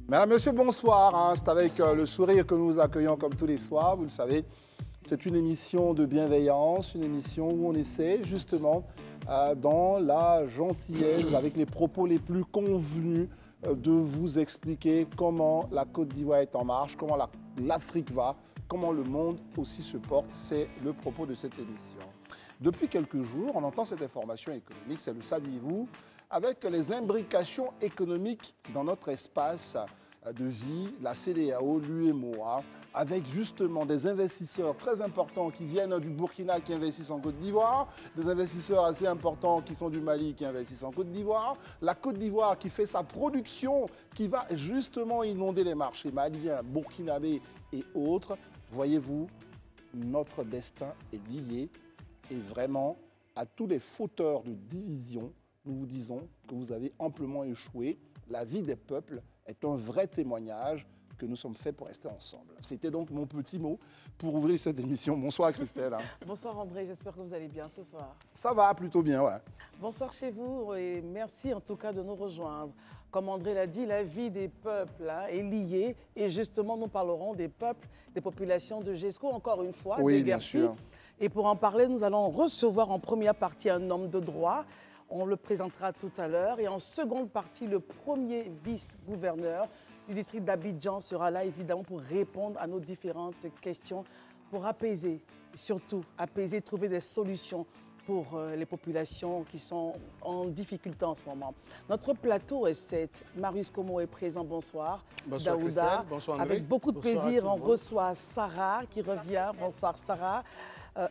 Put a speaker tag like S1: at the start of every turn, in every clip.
S1: Mesdames, Messieurs, bonsoir. C'est avec le sourire que nous vous accueillons comme tous les soirs. Vous le savez, c'est une émission de bienveillance, une émission où on essaie justement, dans la gentillesse, avec les propos les plus convenus, de vous expliquer comment la Côte d'Ivoire est en marche, comment l'Afrique va, comment le monde aussi se porte. C'est le propos de cette émission. Depuis quelques jours, on entend cette information économique, c'est le saviez-vous, avec les imbrications économiques dans notre espace de vie, la CEDEAO, l'UEMOA, avec justement des investisseurs très importants qui viennent du Burkina qui investissent en Côte d'Ivoire, des investisseurs assez importants qui sont du Mali qui investissent en Côte d'Ivoire, la Côte d'Ivoire qui fait sa production, qui va justement inonder les marchés maliens, burkinabés et autres. Voyez-vous, notre destin est lié et vraiment à tous les fauteurs de division, nous vous disons que vous avez amplement échoué. La vie des peuples est un vrai témoignage que nous sommes faits pour rester ensemble. C'était donc mon petit mot pour ouvrir cette émission. Bonsoir Christelle.
S2: Bonsoir André, j'espère que vous allez bien ce soir.
S1: Ça va plutôt bien, ouais.
S2: Bonsoir chez vous et merci en tout cas de nous rejoindre. Comme André l'a dit, la vie des peuples est liée et justement nous parlerons des peuples, des populations de GESCO encore une fois.
S1: Oui, bien sûr.
S2: Et pour en parler, nous allons recevoir en première partie un homme de droit. On le présentera tout à l'heure. Et en seconde partie, le premier vice-gouverneur du district d'Abidjan sera là, évidemment, pour répondre à nos différentes questions, pour apaiser, surtout apaiser, trouver des solutions pour les populations qui sont en difficulté en ce moment. Notre plateau est 7. Marius Como est présent, bonsoir.
S3: Bonsoir
S2: Daouda.
S3: Christelle, bonsoir André.
S2: Avec beaucoup de plaisir, on reçoit Sarah qui revient. Bonsoir Sarah.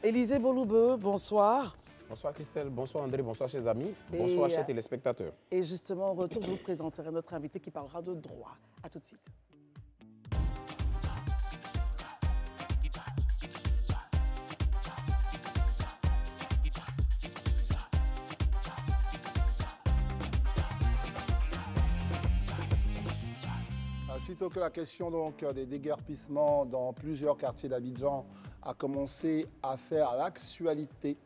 S2: Élisée Boloubeu, bonsoir.
S3: Bonsoir Christelle, bonsoir André, bonsoir chers amis, bonsoir chers téléspectateurs.
S2: Et justement, au retour, je vous présenterai notre invité qui parlera de droit. A tout de suite.
S1: Sitôt que la question donc, des déguerpissements dans plusieurs quartiers d'Abidjan a commencé à faire l'actualité,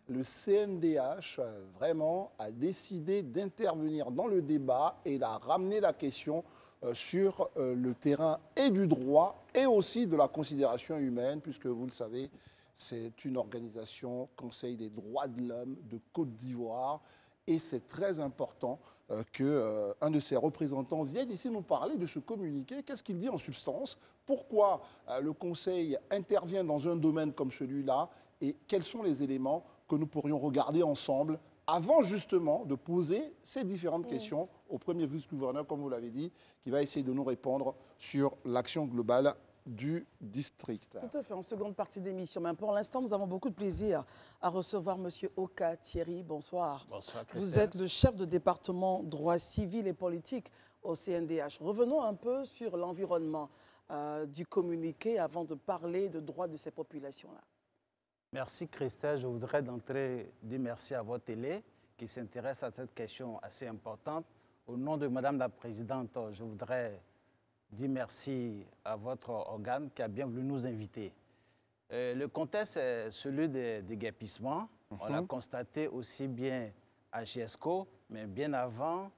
S1: le CNDH vraiment a décidé d'intervenir dans le débat et il a ramené la question sur le terrain et du droit et aussi de la considération humaine, puisque vous le savez, c'est une organisation Conseil des droits de l'homme de Côte d'Ivoire et c'est très important qu'un de ses représentants vienne ici nous parler de ce communiqué. Qu'est-ce qu'il dit en substance? Pourquoi le Conseil intervient dans un domaine comme celui-là? Et quels sont les éléments que nous pourrions regarder ensemble avant justement de poser ces différentes questions au premier vice-gouverneur, comme vous l'avez dit, qui va essayer de nous répondre sur l'action globale du district.
S2: Tout à fait, en seconde partie d'émission. Mais pour l'instant, nous avons beaucoup de plaisir à recevoir M. Oka Thierry. Bonsoir.
S3: Bonsoir Christelle.
S2: Vous êtes le chef de département droit civil et politique au CNDH. Revenons un peu sur l'environnement du communiqué avant de parler de droits de ces populations-là.
S4: Merci Christelle. Je voudrais d'entrée dire merci à votre télé qui s'intéresse à cette question assez importante. Au nom de Madame la Présidente, je voudrais dire merci à votre organe qui a bien voulu nous inviter. Le contexte est celui des déguerpissements. On l'a constaté aussi bien à GESCO, mais bien avant,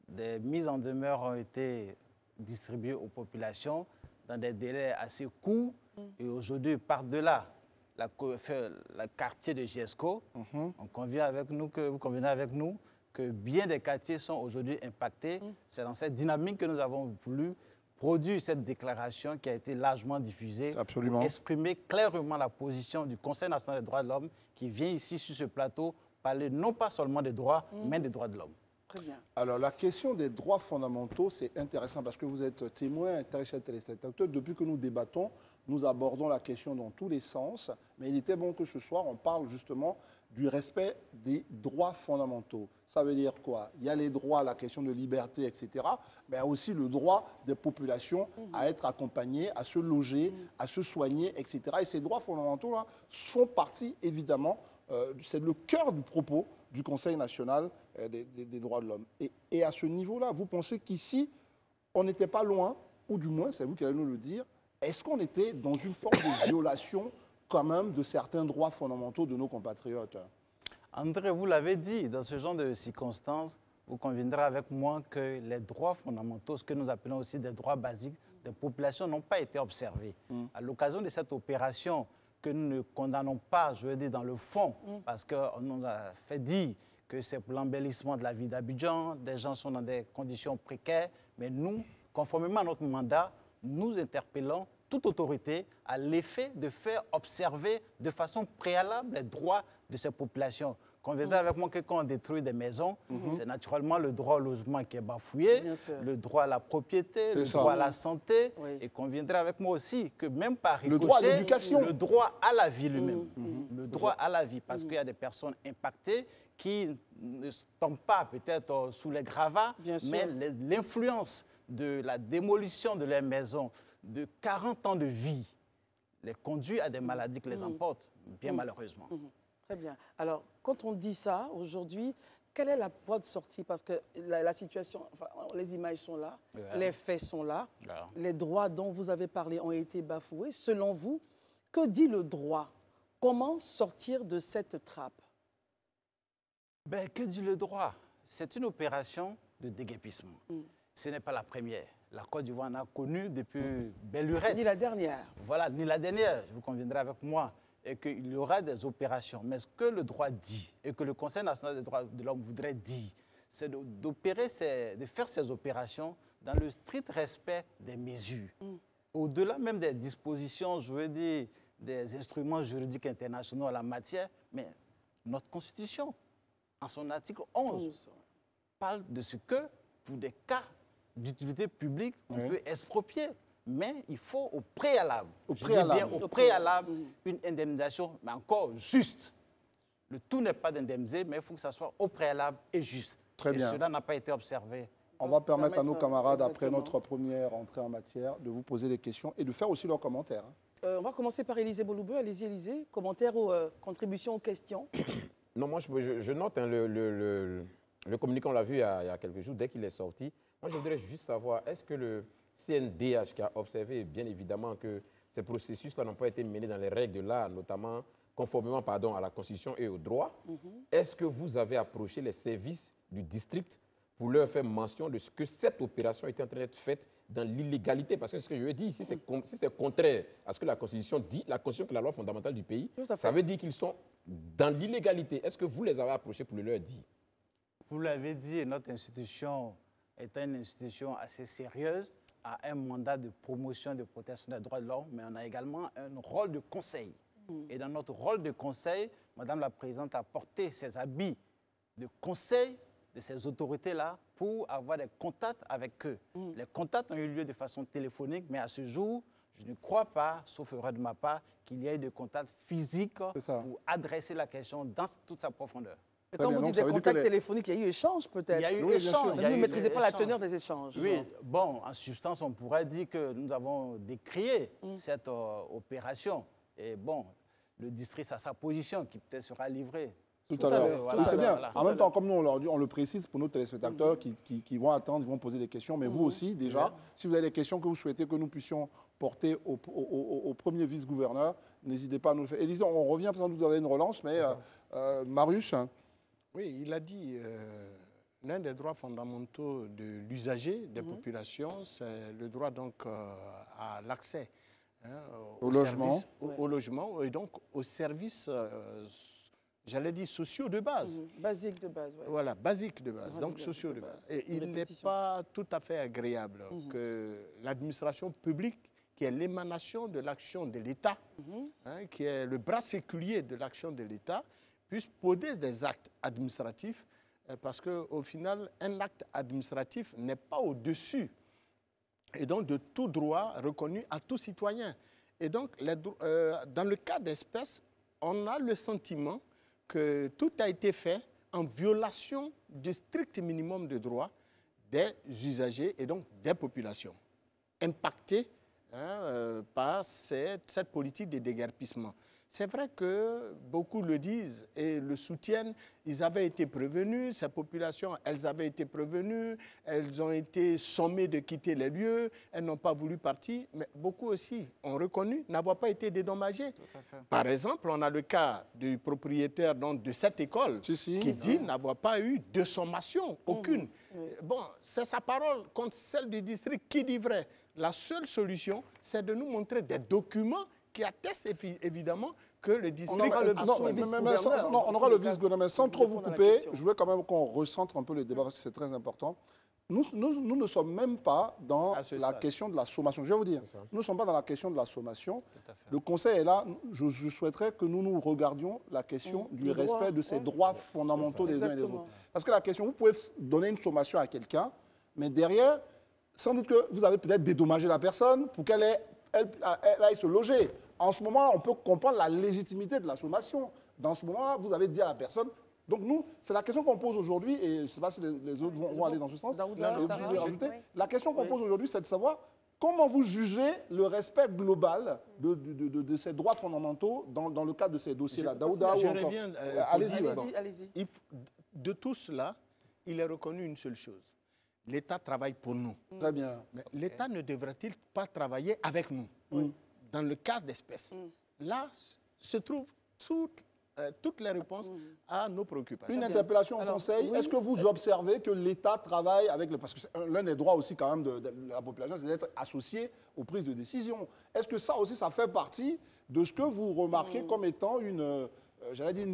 S4: des mises en demeure ont été distribuées aux populations dans des délais assez courts. Et aujourd'hui, par-delà le quartier de GESCO, on convient avec nous vous convenez avec nous que bien des quartiers sont aujourd'hui impactés. C'est dans cette dynamique que nous avons voulu produire cette déclaration qui a été largement diffusée.
S1: Absolument.
S4: Pour exprimer clairement la position du Conseil national des droits de l'homme qui vient ici sur ce plateau parler non pas seulement des droits, mais des droits de l'homme.
S2: Très bien.
S1: Alors, la question des droits fondamentaux, c'est intéressant parce que vous êtes témoin, très cher téléspectateur. Depuis que nous débattons, nous abordons la question dans tous les sens. Mais il était bon que ce soir, on parle justement du respect des droits fondamentaux. Ça veut dire quoi? Il y a les droits, la question de liberté, etc. Mais il y a aussi le droit des populations à être accompagnées, à se loger, à se soigner, etc. Et ces droits fondamentaux-là font partie, évidemment, c'est le cœur du propos du Conseil national des droits de l'homme. Et à ce niveau-là, vous pensez qu'ici, on n'était pas loin, ou du moins, c'est vous qui allez nous le dire, est-ce qu'on était dans une forme de violation quand même de certains droits fondamentaux de nos compatriotes?
S4: André, vous l'avez dit, dans ce genre de circonstances, vous conviendrez avec moi que les droits fondamentaux, ce que nous appelons aussi des droits basiques des populations, n'ont pas été observés. À l'occasion de cette opération que nous ne condamnons pas, je veux dire, dans le fond, parce qu'on nous a fait dire que c'est pour l'embellissement de la vie d'Abidjan, des gens sont dans des conditions précaires, mais nous, conformément à notre mandat, nous interpellons toute autorité à l'effet de faire observer de façon préalable les droits de ces populations. Conviendrez avec moi que quand on détruit des maisons, c'est naturellement le droit au logement qui est bafouillé, le droit à la propriété, le droit à la santé. Et conviendrez avec moi aussi que même par ricochet,
S1: le droit à l'éducation,
S4: le droit à la vie lui-même. Le droit à la vie, parce qu'il y a des personnes impactées qui ne tombent pas peut-être sous les gravats, mais l'influence de la démolition de leurs maisons, de 40 ans de vie, les conduit à des maladies qui les emportent, bien malheureusement.
S2: Très bien. Alors, quand on dit ça, aujourd'hui, quelle est la voie de sortie? Parce que la situation, enfin, les images sont là, les faits sont là, les droits dont vous avez parlé ont été bafoués. Selon vous, que dit le droit? Comment sortir de cette trappe?
S4: Ben, que dit le droit? C'est une opération de déguerpissement. Ce n'est pas la première. La Côte d'Ivoire en a connu depuis belle lurette.
S2: Ni la dernière.
S4: Voilà, ni la dernière, vous conviendrez avec moi, et qu'il y aura des opérations. Mais ce que le droit dit, et que le Conseil national des droits de l'homme voudrait dire, c'est de faire ces opérations dans le strict respect des mesures. Au-delà même des dispositions, je veux dire, des instruments juridiques internationaux en la matière, mais notre Constitution, en son article 11, parle de ce que, pour des cas d'utilité publique, on peut exproprier. Mais il faut au préalable, une indemnisation, mais encore juste. Le tout n'est pas d'indemniser, mais il faut que ça soit au préalable et juste.
S1: Très bien.
S4: Et cela n'a pas été observé.
S1: On va permettre à nos camarades, après notre première entrée en matière, de vous poser des questions et de faire aussi leurs commentaires.
S2: On va commencer par Élisée Boloubeu. Allez-y, Élisée. Commentaires ou contributions aux questions?
S3: Non, moi, je note le communiqué, on l'a vu il y a quelques jours, dès qu'il est sorti. Moi, je voudrais juste savoir, est-ce que le CNDH qui a observé, bien évidemment, que ces processus-là n'ont pas été menés dans les règles de l'art, notamment conformément à la Constitution et au droit, est-ce que vous avez approché les services du district pour leur faire mention de ce que cette opération était en train d'être faite dans l'illégalité? Parce que ce que je veux dire ici, si c'est contraire à ce que la Constitution dit, la Constitution qui est la loi fondamentale du pays, ça veut dire qu'ils sont dans l'illégalité. Est-ce que vous les avez approchés pour le leur dire?
S4: Vous l'avez dit, notre institution est une institution assez sérieuse, a un mandat de promotion et de protection des droits de l'homme, mais on a également un rôle de conseil. Et dans notre rôle de conseil, Madame la Présidente a porté ses habits de conseil de ces autorités-là pour avoir des contacts avec eux. Les contacts ont eu lieu de façon téléphonique, mais à ce jour, je ne crois pas, sauf erreur de ma part, qu'il y ait eu de contacts physiques pour adresser la question dans toute sa profondeur.
S2: Et quand vous dites des contacts téléphoniques, il y a eu échange peut-être?
S4: Il y a eu échange.
S2: Vous ne maîtrisez pas la teneur des échanges.
S4: Oui, bon, en substance, on pourrait dire que nous avons décrié cette opération. Et bon, le district a sa position qui peut-être sera livrée.
S1: Tout à l'heure. Voilà, c'est bien. En même temps, comme nous, on le précise pour nos téléspectateurs qui vont attendre, ils vont poser des questions. Mais vous aussi, déjà, si vous avez des questions que vous souhaitez que nous puissions porter au premier vice-gouverneur, n'hésitez pas à nous le faire. Et disons, on revient, parce que vous avez une relance, mais Marius.
S5: Oui, il a dit l'un des droits fondamentaux de l'usager des populations, c'est le droit donc à l'accès
S1: au logement.
S5: Au logement et donc aux services, j'allais dire, sociaux de base.
S2: Basiques de base, oui.
S5: Voilà, basiques de base, donc sociaux de base. Et il n'est pas tout à fait agréable que l'administration publique, qui est l'émanation de l'action de l'État, qui est le bras séculier de l'action de l'État, puisse poser des actes administratifs, parce qu'au final, un acte administratif n'est pas au-dessus, et donc de tout droit reconnu à tout citoyen. Et donc, dans le cas d'espèce, on a le sentiment que tout a été fait en violation du strict minimum de droits des usagers et donc des populations impactées par cette politique de déguerpissement. C'est vrai que beaucoup le disent et le soutiennent. Ils avaient été prévenus, ces populations, elles avaient été prévenues, elles ont été sommées de quitter les lieux, elles n'ont pas voulu partir, mais beaucoup aussi ont reconnu n'avoir pas été dédommagés. Par exemple, on a le cas du propriétaire donc, de cette école qui dit n'avoir pas eu de sommation, aucune. Bon, c'est sa parole contre celle du district qui dit vrai. La seule solution, c'est de nous montrer des documents qui atteste évidemment que le district...
S1: On aura le vice-gouverneur. Sans trop vous couper, je voulais quand même qu'on recentre un peu le débat parce que c'est très important. Nous ne sommes même pas dans la question de la sommation. Je vais vous dire, nous ne sommes pas dans la question de la sommation. Le Conseil est là. Je souhaiterais que nous regardions la question du respect de ces droits fondamentaux des uns et des autres. Parce que la question, vous pouvez donner une sommation à quelqu'un, mais derrière, sans doute que vous avez peut-être dédommagé la personne pour qu'elle aille se loger. En ce moment-là, on peut comprendre la légitimité de la sommation. Dans ce moment-là, vous avez dit à la personne... Donc nous, c'est la question qu'on pose aujourd'hui, et je ne sais pas si les autres vont aller dans ce sens. La question qu'on pose aujourd'hui, c'est de savoir comment vous jugez le respect global de ces droits fondamentaux dans le cadre de ces dossiers-là. Daouda ou encore...
S2: Allez-y.
S5: De tout cela, il est reconnu une seule chose. L'État travaille pour nous.
S1: Très bien.
S5: Mais l'État ne devrait-il pas travailler avec nous dans le cas d'espèces? Là se trouvent toutes les réponses à nos préoccupations.
S1: Une interpellation au Conseil. Est-ce que vous observez que l'État travaille avec... Parce que l'un des droits aussi quand même de la population, c'est d'être associé aux prises de décision. Est-ce que ça aussi, ça fait partie de ce que vous remarquez comme étant une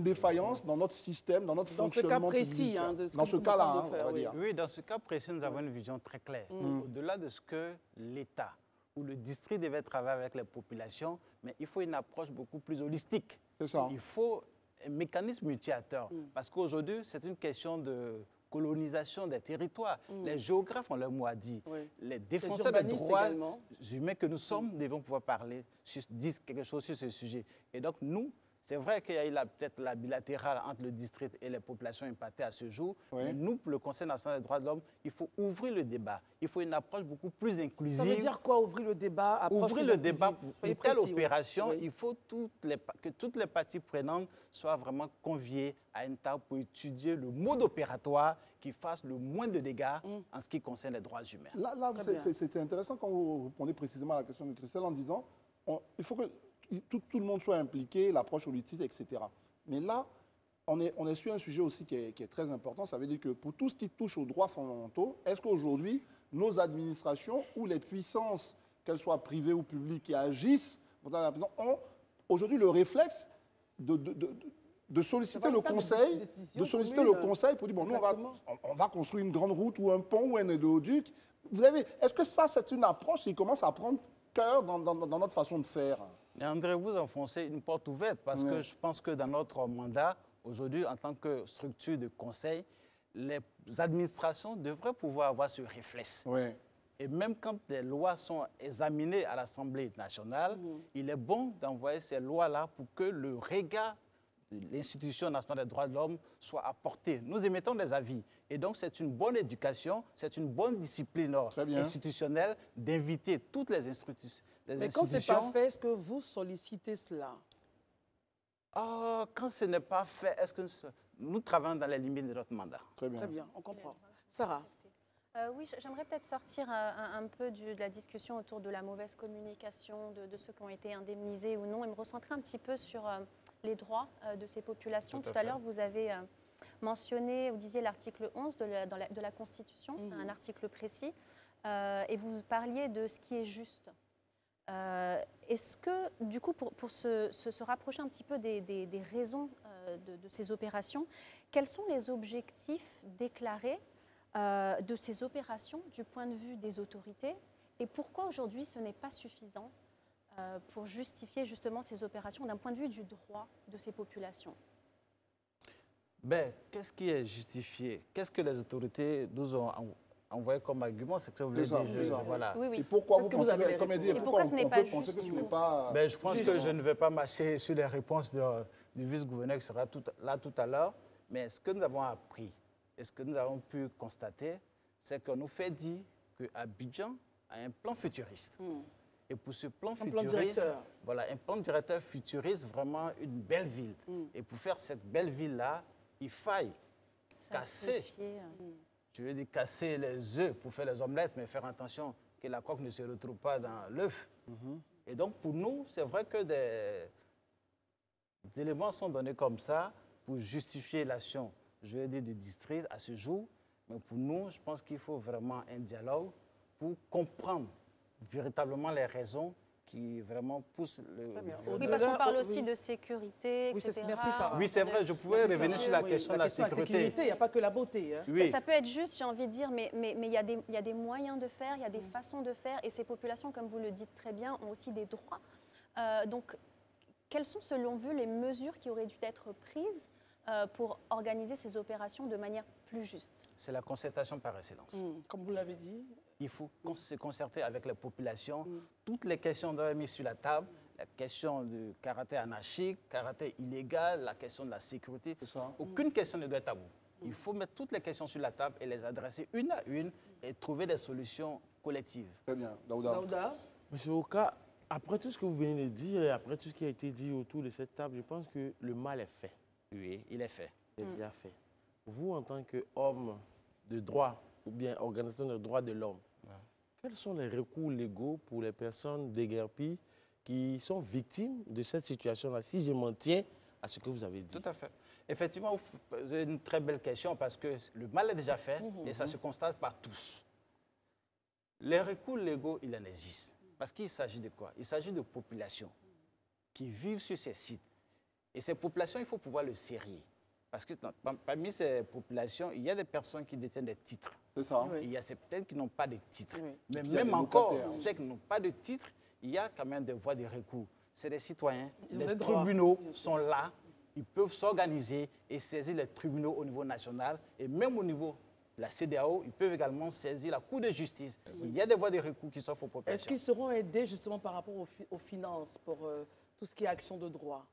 S1: défaillance dans notre système, dans notre fonctionnement
S2: public? Dans ce cas précis,
S1: dans ce cas-là, on va dire.
S4: Oui, dans ce cas précis, nous avons une vision très claire. Au-delà de ce que l'État ou le district devait travailler avec les populations, mais il faut une approche beaucoup plus holistique.
S1: C'est ça.
S4: Il faut un mécanisme multiateur, parce qu'aujourd'hui, c'est une question de colonisation des territoires. Les géographes ont leur mot à dire. Les défenseurs des droits humains que nous sommes devons pouvoir dire quelque chose sur ce sujet. Et donc, nous, c'est vrai qu'il y a eu peut-être la bilatérale entre le district et les populations impactées à ce jour. Mais nous, pour le Conseil national des droits de l'homme, il faut ouvrir le débat. Il faut une approche beaucoup plus inclusive. Ça
S2: veut dire quoi, ouvrir le débat?
S4: Ouvrir le débat pour une telle opération, il faut que toutes les parties prenantes soient vraiment conviées à une table pour étudier le mode opératoire qui fasse le moins de dégâts en ce qui concerne les droits humains.
S1: Là c'est intéressant quand vous répondez précisément à la question de Christelle en disant il faut que tout le monde soit impliqué, l'approche holistique, etc. Mais là, on est sur un sujet aussi qui est très important. Ça veut dire que pour tout ce qui touche aux droits fondamentaux, est-ce qu'aujourd'hui, nos administrations ou les puissances, qu'elles soient privées ou publiques, qui agissent dans la prison, ont aujourd'hui le réflexe de solliciter le conseil, pour dire, bon, nous, on va construire une grande route ou un pont ou un éléoduc. Est-ce que ça, c'est une approche qui commence à prendre cœur dans notre façon de faire?
S4: André, vous enfoncez une porte ouverte parce que je pense que dans notre mandat, aujourd'hui, en tant que structure de conseil, les administrations devraient pouvoir avoir ce réflexe. Et même quand des lois sont examinées à l'Assemblée nationale, il est bon d'envoyer ces lois-là pour que le regard de l'Institution nationale des droits de l'homme soit apporté. Nous émettons des avis. Et donc, c'est une bonne éducation, c'est une bonne discipline institutionnelle d'inviter toutes les institutions.
S2: Mais quand ce n'est pas fait, est-ce que vous sollicitez cela?
S4: Quand ce n'est pas fait, est-ce que nous travaillons dans les limites de notre mandat?
S1: Très bien.
S2: Très bien, on comprend. Sarah?
S6: Oui, j'aimerais peut-être sortir un peu de la discussion autour de la mauvaise communication, de ceux qui ont été indemnisés ou non, et me recentrer un petit peu sur les droits de ces populations. Tout à l'heure, vous avez mentionné, vous disiez l'article 11 de la Constitution, c'est un article précis, et vous parliez de ce qui est juste. Est-ce que, du coup, pour se rapprocher un petit peu des raisons de ces opérations, quels sont les objectifs déclarés de ces opérations du point de vue des autorités et pourquoi aujourd'hui ce n'est pas suffisant pour justifier justement ces opérations d'un point de vue du droit de ces populations?
S4: Qu'est-ce qui est justifié? Qu'est-ce que les autorités nous ont envoyé comme argument? C'est que vous voulez dire.
S6: Voilà. Oui.
S1: Et pourquoi vous pensez, comme dit, pourquoi on peut penser que ce n'est pas...
S4: Je pense que je ne vais pas marcher sur les réponses du vice-gouverneur qui sera là tout à l'heure, mais ce que nous avons appris et ce que nous avons pu constater, c'est qu'on nous fait dire qu'Abidjan a un plan futuriste. Et pour ce plan
S2: plan
S4: futuriste,
S2: directeur.
S4: voilà, un plan directeur futuriste, vraiment une belle ville. Et pour faire cette belle ville-là, il faille casser, je veux dire casser les œufs pour faire les omelettes, mais faire attention que la coque ne se retrouve pas dans l'œuf. Et donc, pour nous, c'est vrai que des éléments sont donnés comme ça pour justifier l'action, je veux dire, du district à ce jour. Mais pour nous, je pense qu'il faut vraiment un dialogue pour comprendre véritablement les raisons qui vraiment poussent le...
S6: Oui, parce qu'on parle aussi de sécurité,
S2: Oui,
S6: etc.
S2: merci Sarah.
S4: Oui, c'est vrai, je pouvais revenir sur la question de la sécurité.
S2: Il n'y a pas que la beauté. Hein.
S4: Oui.
S6: Ça peut être juste, j'ai envie de dire, mais il y a des moyens de faire, il y a des façons de faire, et ces populations, comme vous le dites très bien, ont aussi des droits. Donc, quelles sont, selon vous, les mesures qui auraient dû être prises pour organiser ces opérations de manière plus juste?
S4: C'est la concertation par excellence.
S2: Comme vous l'avez dit.
S4: Il faut se concerter avec les populations. Toutes les questions doivent être mises sur la table. La question du caractère anarchique, caractère illégal, la question de la sécurité. Aucune question ne doit être tabou. Il faut mettre toutes les questions sur la table et les adresser une à une et trouver des solutions collectives.
S1: Très bien. Daouda.
S7: Monsieur Oka, après tout ce que vous venez de dire et après tout ce qui a été dit autour de cette table, je pense que le mal est fait.
S4: Oui, il est fait.
S7: Il est déjà fait. Vous, en tant qu'homme de droit ou bien organisation de droits de l'homme, quels sont les recours légaux pour les personnes déguerpies qui sont victimes de cette situation-là, si je m'en tiens à ce que vous avez dit?
S4: Tout à fait. Effectivement, vous posez une très belle question parce que le mal est déjà fait et ça se constate par tous. Les recours légaux, il en existe. Parce qu'il s'agit de quoi? Il s'agit de populations qui vivent sur ces sites. Et ces populations, il faut pouvoir le serrer. Parce que parmi ces populations, il y a des personnes qui détiennent des titres.
S1: C'est ça.
S2: Oui.
S4: Il y a certaines qui n'ont pas de titres.
S2: Oui.
S4: Mais
S1: Il y a
S4: même
S1: des
S4: encore,
S1: locataires.
S4: ceux qui n'ont pas de titres, il y a quand même des voies de recours. C'est des citoyens.
S2: Ils ont
S4: Les
S2: des droits,
S4: tribunaux
S2: bien sûr.
S4: sont là. Ils peuvent s'organiser et saisir les tribunaux au niveau national. Et même au niveau de la CEDEAO, ils peuvent également saisir la Cour de justice. Il y a des voies de recours qui s'offrent aux populations.
S2: Est-ce qu'ils seront aidés justement par rapport aux finances pour tout ce qui est action de droit?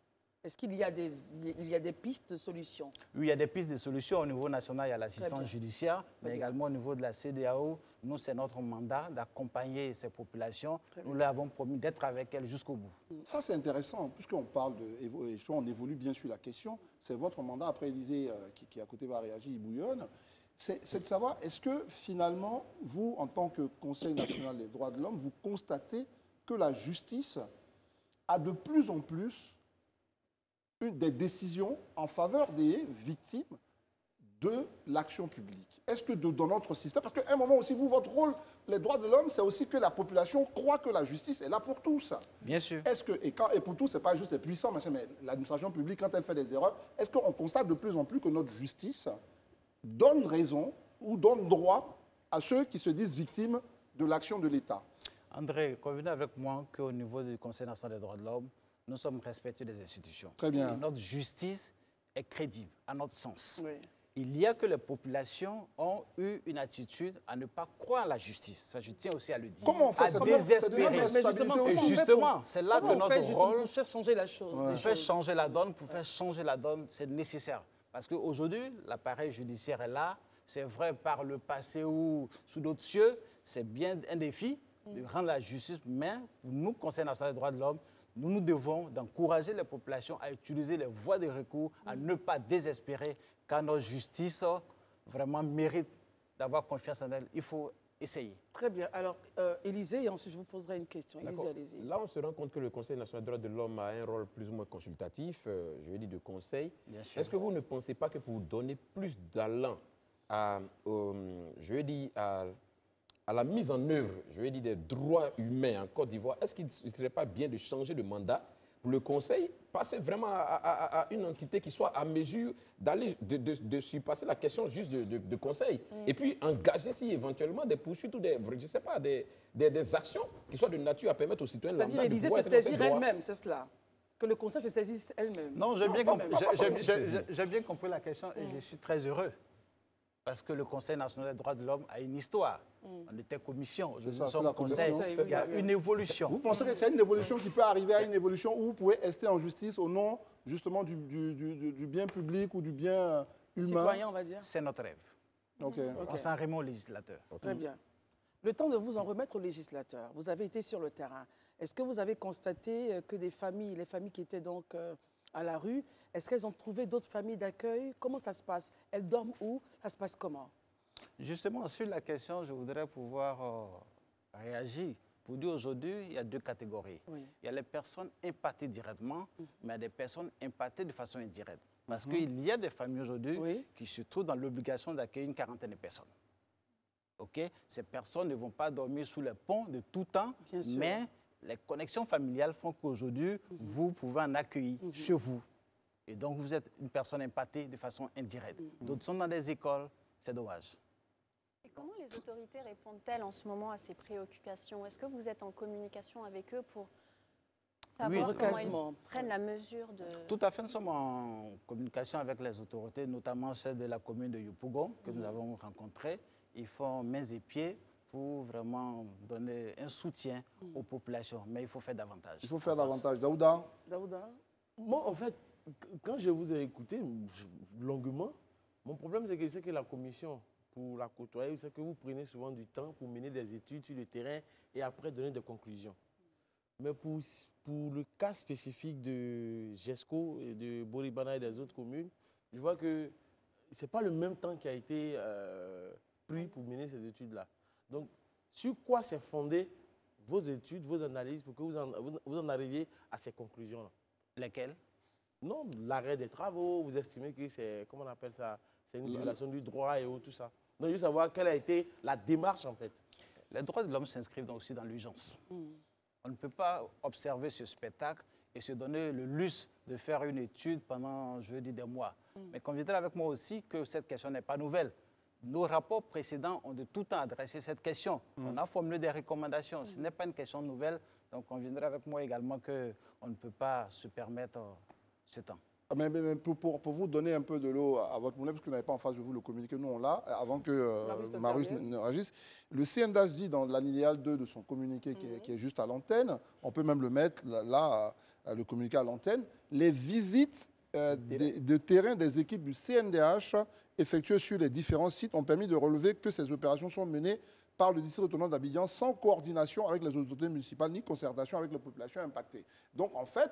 S2: Est-ce qu'il y a des pistes de solutions?
S4: Oui, il y a des pistes de solutions. Au niveau national, il y a l'assistance
S2: bien.
S4: judiciaire, mais
S2: bien.
S4: également au niveau de la CEDEAO, nous, c'est notre mandat d'accompagner ces populations.
S2: Très
S4: Nous leur avons promis d'être avec elles jusqu'au bout.
S1: Ça, c'est intéressant, puisqu'on parle on évolue bien sur la question. C'est votre mandat, après Élisée, qui à côté va réagir, il bouillonne. C'est de savoir, est-ce que finalement, vous, en tant que Conseil national des droits de l'homme, vous constatez que la justice a de plus en plus des décisions en faveur des victimes de l'action publique? Est-ce que dans notre système, parce qu'à un moment aussi, vous, votre rôle, les droits de l'homme, c'est aussi que la population croit que la justice est là pour tous.
S4: Bien sûr.
S1: Est-ce que, et pour tous, ce n'est pas juste les puissants, machin, mais l'administration publique, quand elle fait des erreurs, est-ce qu'on constate de plus en plus que notre justice donne raison ou donne droit à ceux qui se disent victimes de l'action de l'État?
S4: André, convenez avec moi qu'au niveau du Conseil national des droits de l'homme, nous sommes respectueux des institutions.
S1: Très bien.
S4: Et notre justice est crédible, à notre sens.
S2: Oui.
S4: Il y a que les populations ont eu une attitude à ne pas croire à la justice. Ça, je tiens aussi à le dire.
S1: Comment on fait
S4: À
S1: ça?
S4: désespérer.
S2: Mais justement, comment on fait
S4: Justement, c'est là que
S2: Comment on fait
S4: notre
S2: justement
S4: rôle...
S2: pour faire changer la chose?
S1: Ouais.
S2: les
S4: Pour faire
S2: choses
S4: changer la donne, c'est nécessaire. Parce qu'aujourd'hui, l'appareil judiciaire est là. C'est vrai, par le passé ou sous d'autres cieux, c'est bien un défi de rendre la justice. Mais pour nous, Conseil national des droits de l'homme, nous devons d'encourager les populations à utiliser les voies de recours, à ne pas désespérer, car notre justice vraiment mérite d'avoir confiance en elle. Il faut essayer.
S2: Très bien. Alors, Élisée, et ensuite je vous poserai une question. Élisée,
S3: D'accord.
S2: allez-y.
S3: Là, on se rend compte que le Conseil national des droits de l'homme a un rôle plus ou moins consultatif, je veux dire de conseil.
S4: Bien sûr.
S3: Est-ce que vous ne pensez pas que pour donner plus d'allant à la mise en œuvre, je veux dire, des droits humains en Côte d'Ivoire, est-ce qu'il ne serait pas bien de changer de mandat pour le Conseil, passer vraiment à une entité qui soit à mesure d'aller, de surpasser la question juste de conseil, et puis engager si éventuellement des poursuites ou je sais pas, des actions qui soient de nature à permettre aux citoyens
S2: C'est-à-dire,
S3: lambda de
S2: Élisée
S3: pouvoir
S2: se
S3: être dans ses
S2: saisir
S3: droits.
S2: elle-même, c'est cela? Que le Conseil se saisisse elle-même?
S4: Non, j'ai bien,
S2: pas
S4: compris,
S2: même, pas forcément.
S4: j'ai bien compris la question et je suis très heureux. Parce que le Conseil national des droits de l'homme a une histoire. On était commission, nous
S1: ça, c'est
S4: sommes
S1: la
S4: au Conseil,
S1: commission.
S4: il y a une évolution.
S1: Vous pensez que c'est une évolution qui peut arriver à une évolution où vous pouvez rester en justice au nom justement du bien public ou du bien humain?
S2: Citoyen, on va dire.
S4: C'est notre rêve.
S1: Ok.
S4: On s'en remet au législateur.
S2: Très bien. Le temps de vous en remettre aux législateurs. Vous avez été sur le terrain. Est-ce que vous avez constaté que les familles qui étaient donc à la rue, est-ce qu'elles ont trouvé d'autres familles d'accueil? Comment ça se passe? Elles dorment où? Ça se passe comment?
S4: Justement, sur la question, je voudrais pouvoir réagir. Pour dire aujourd'hui, il y a deux catégories.
S2: Oui.
S4: Il y a les personnes impactées directement, mais il y a des personnes impactées de façon indirecte. Parce qu'il y a des familles aujourd'hui qui se trouvent dans l'obligation d'accueillir une quarantaine de personnes. Okay? Ces personnes ne vont pas dormir sous les ponts de tout temps, mais les connexions familiales font qu'aujourd'hui, vous pouvez en accueillir chez vous. Et donc, vous êtes une personne impactée de façon indirecte. D'autres sont dans des écoles, c'est dommage.
S6: Et comment les autorités répondent-elles en ce moment à ces préoccupations? Est-ce que vous êtes en communication avec eux pour savoir comment ils prennent la mesure de...
S4: Tout à fait, nous sommes en communication avec les autorités, notamment celles de la commune de Yopougon, que nous avons rencontrées. Ils font mains et pieds pour vraiment donner un soutien aux populations. Mais il faut faire davantage.
S1: Il faut faire davantage. Daouda?
S7: Moi, en fait, quand je vous ai écouté longuement, mon problème, c'est que je sais que la commission, pour la côtoyer, c'est que vous prenez souvent du temps pour mener des études sur le terrain et après donner des conclusions. Mais pour le cas spécifique de GESCO et de Boribana et des autres communes, je vois que ce n'est pas le même temps qui a été pris pour mener ces études-là. Donc, sur quoi s'est fondé vos études, vos analyses, pour que vous en arriviez à ces conclusions-là?
S4: Lesquelles?
S7: Non, l'arrêt des travaux, vous estimez que c'est, comment on appelle ça, c'est une violation du droit et tout ça. Donc, je veux savoir quelle a été la démarche, en fait.
S4: Les droits de l'homme s'inscrivent aussi dans l'urgence. On ne peut pas observer ce spectacle et se donner le luxe de faire une étude pendant, je veux dire, des mois. Mais conviendrez avec moi aussi que cette question n'est pas nouvelle. Nos rapports précédents ont de tout temps adressé cette question. On a formulé des recommandations. Ce n'est pas une question nouvelle. Donc, conviendrez avec moi également qu'on ne peut pas se permettre ce temps.
S1: Mais pour vous donner un peu de l'eau à votre moulin, parce que vous n'avez pas en face de vous le communiqué, nous on l'a, avant que Marius ne réagisse. Le CNDH dit dans l'alinéal 2 de son communiqué qui est juste à l'antenne, on peut même le mettre là, le communiqué à l'antenne, les visites de terrain des équipes du CNDH effectuées sur les différents sites ont permis de relever que ces opérations sont menées par le district autonome d'Abidjan sans coordination avec les autorités municipales ni concertation avec les populations impactées. Donc en fait,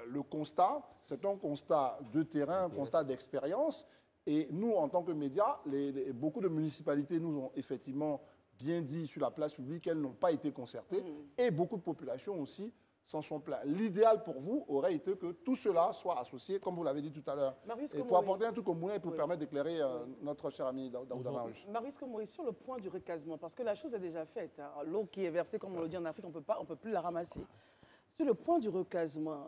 S1: le constat, c'est un constat de terrain, un constat d'expérience. Et nous, en tant que médias, beaucoup de municipalités nous ont effectivement bien dit sur la place publique qu'elles n'ont pas été concertées. Et beaucoup de populations aussi s'en sont plaintes. L'idéal pour vous aurait été que tout cela soit associé, comme vous l'avez dit tout à l'heure. Et pour apporter un truc au moulin et pour permettre d'éclairer notre cher ami Daouda Marius.
S2: Marius Komori, sur le point du recasement, parce que la chose est déjà faite. Hein. L'eau qui est versée, comme on le dit en Afrique, on ne peut plus la ramasser. Sur le point du recasement,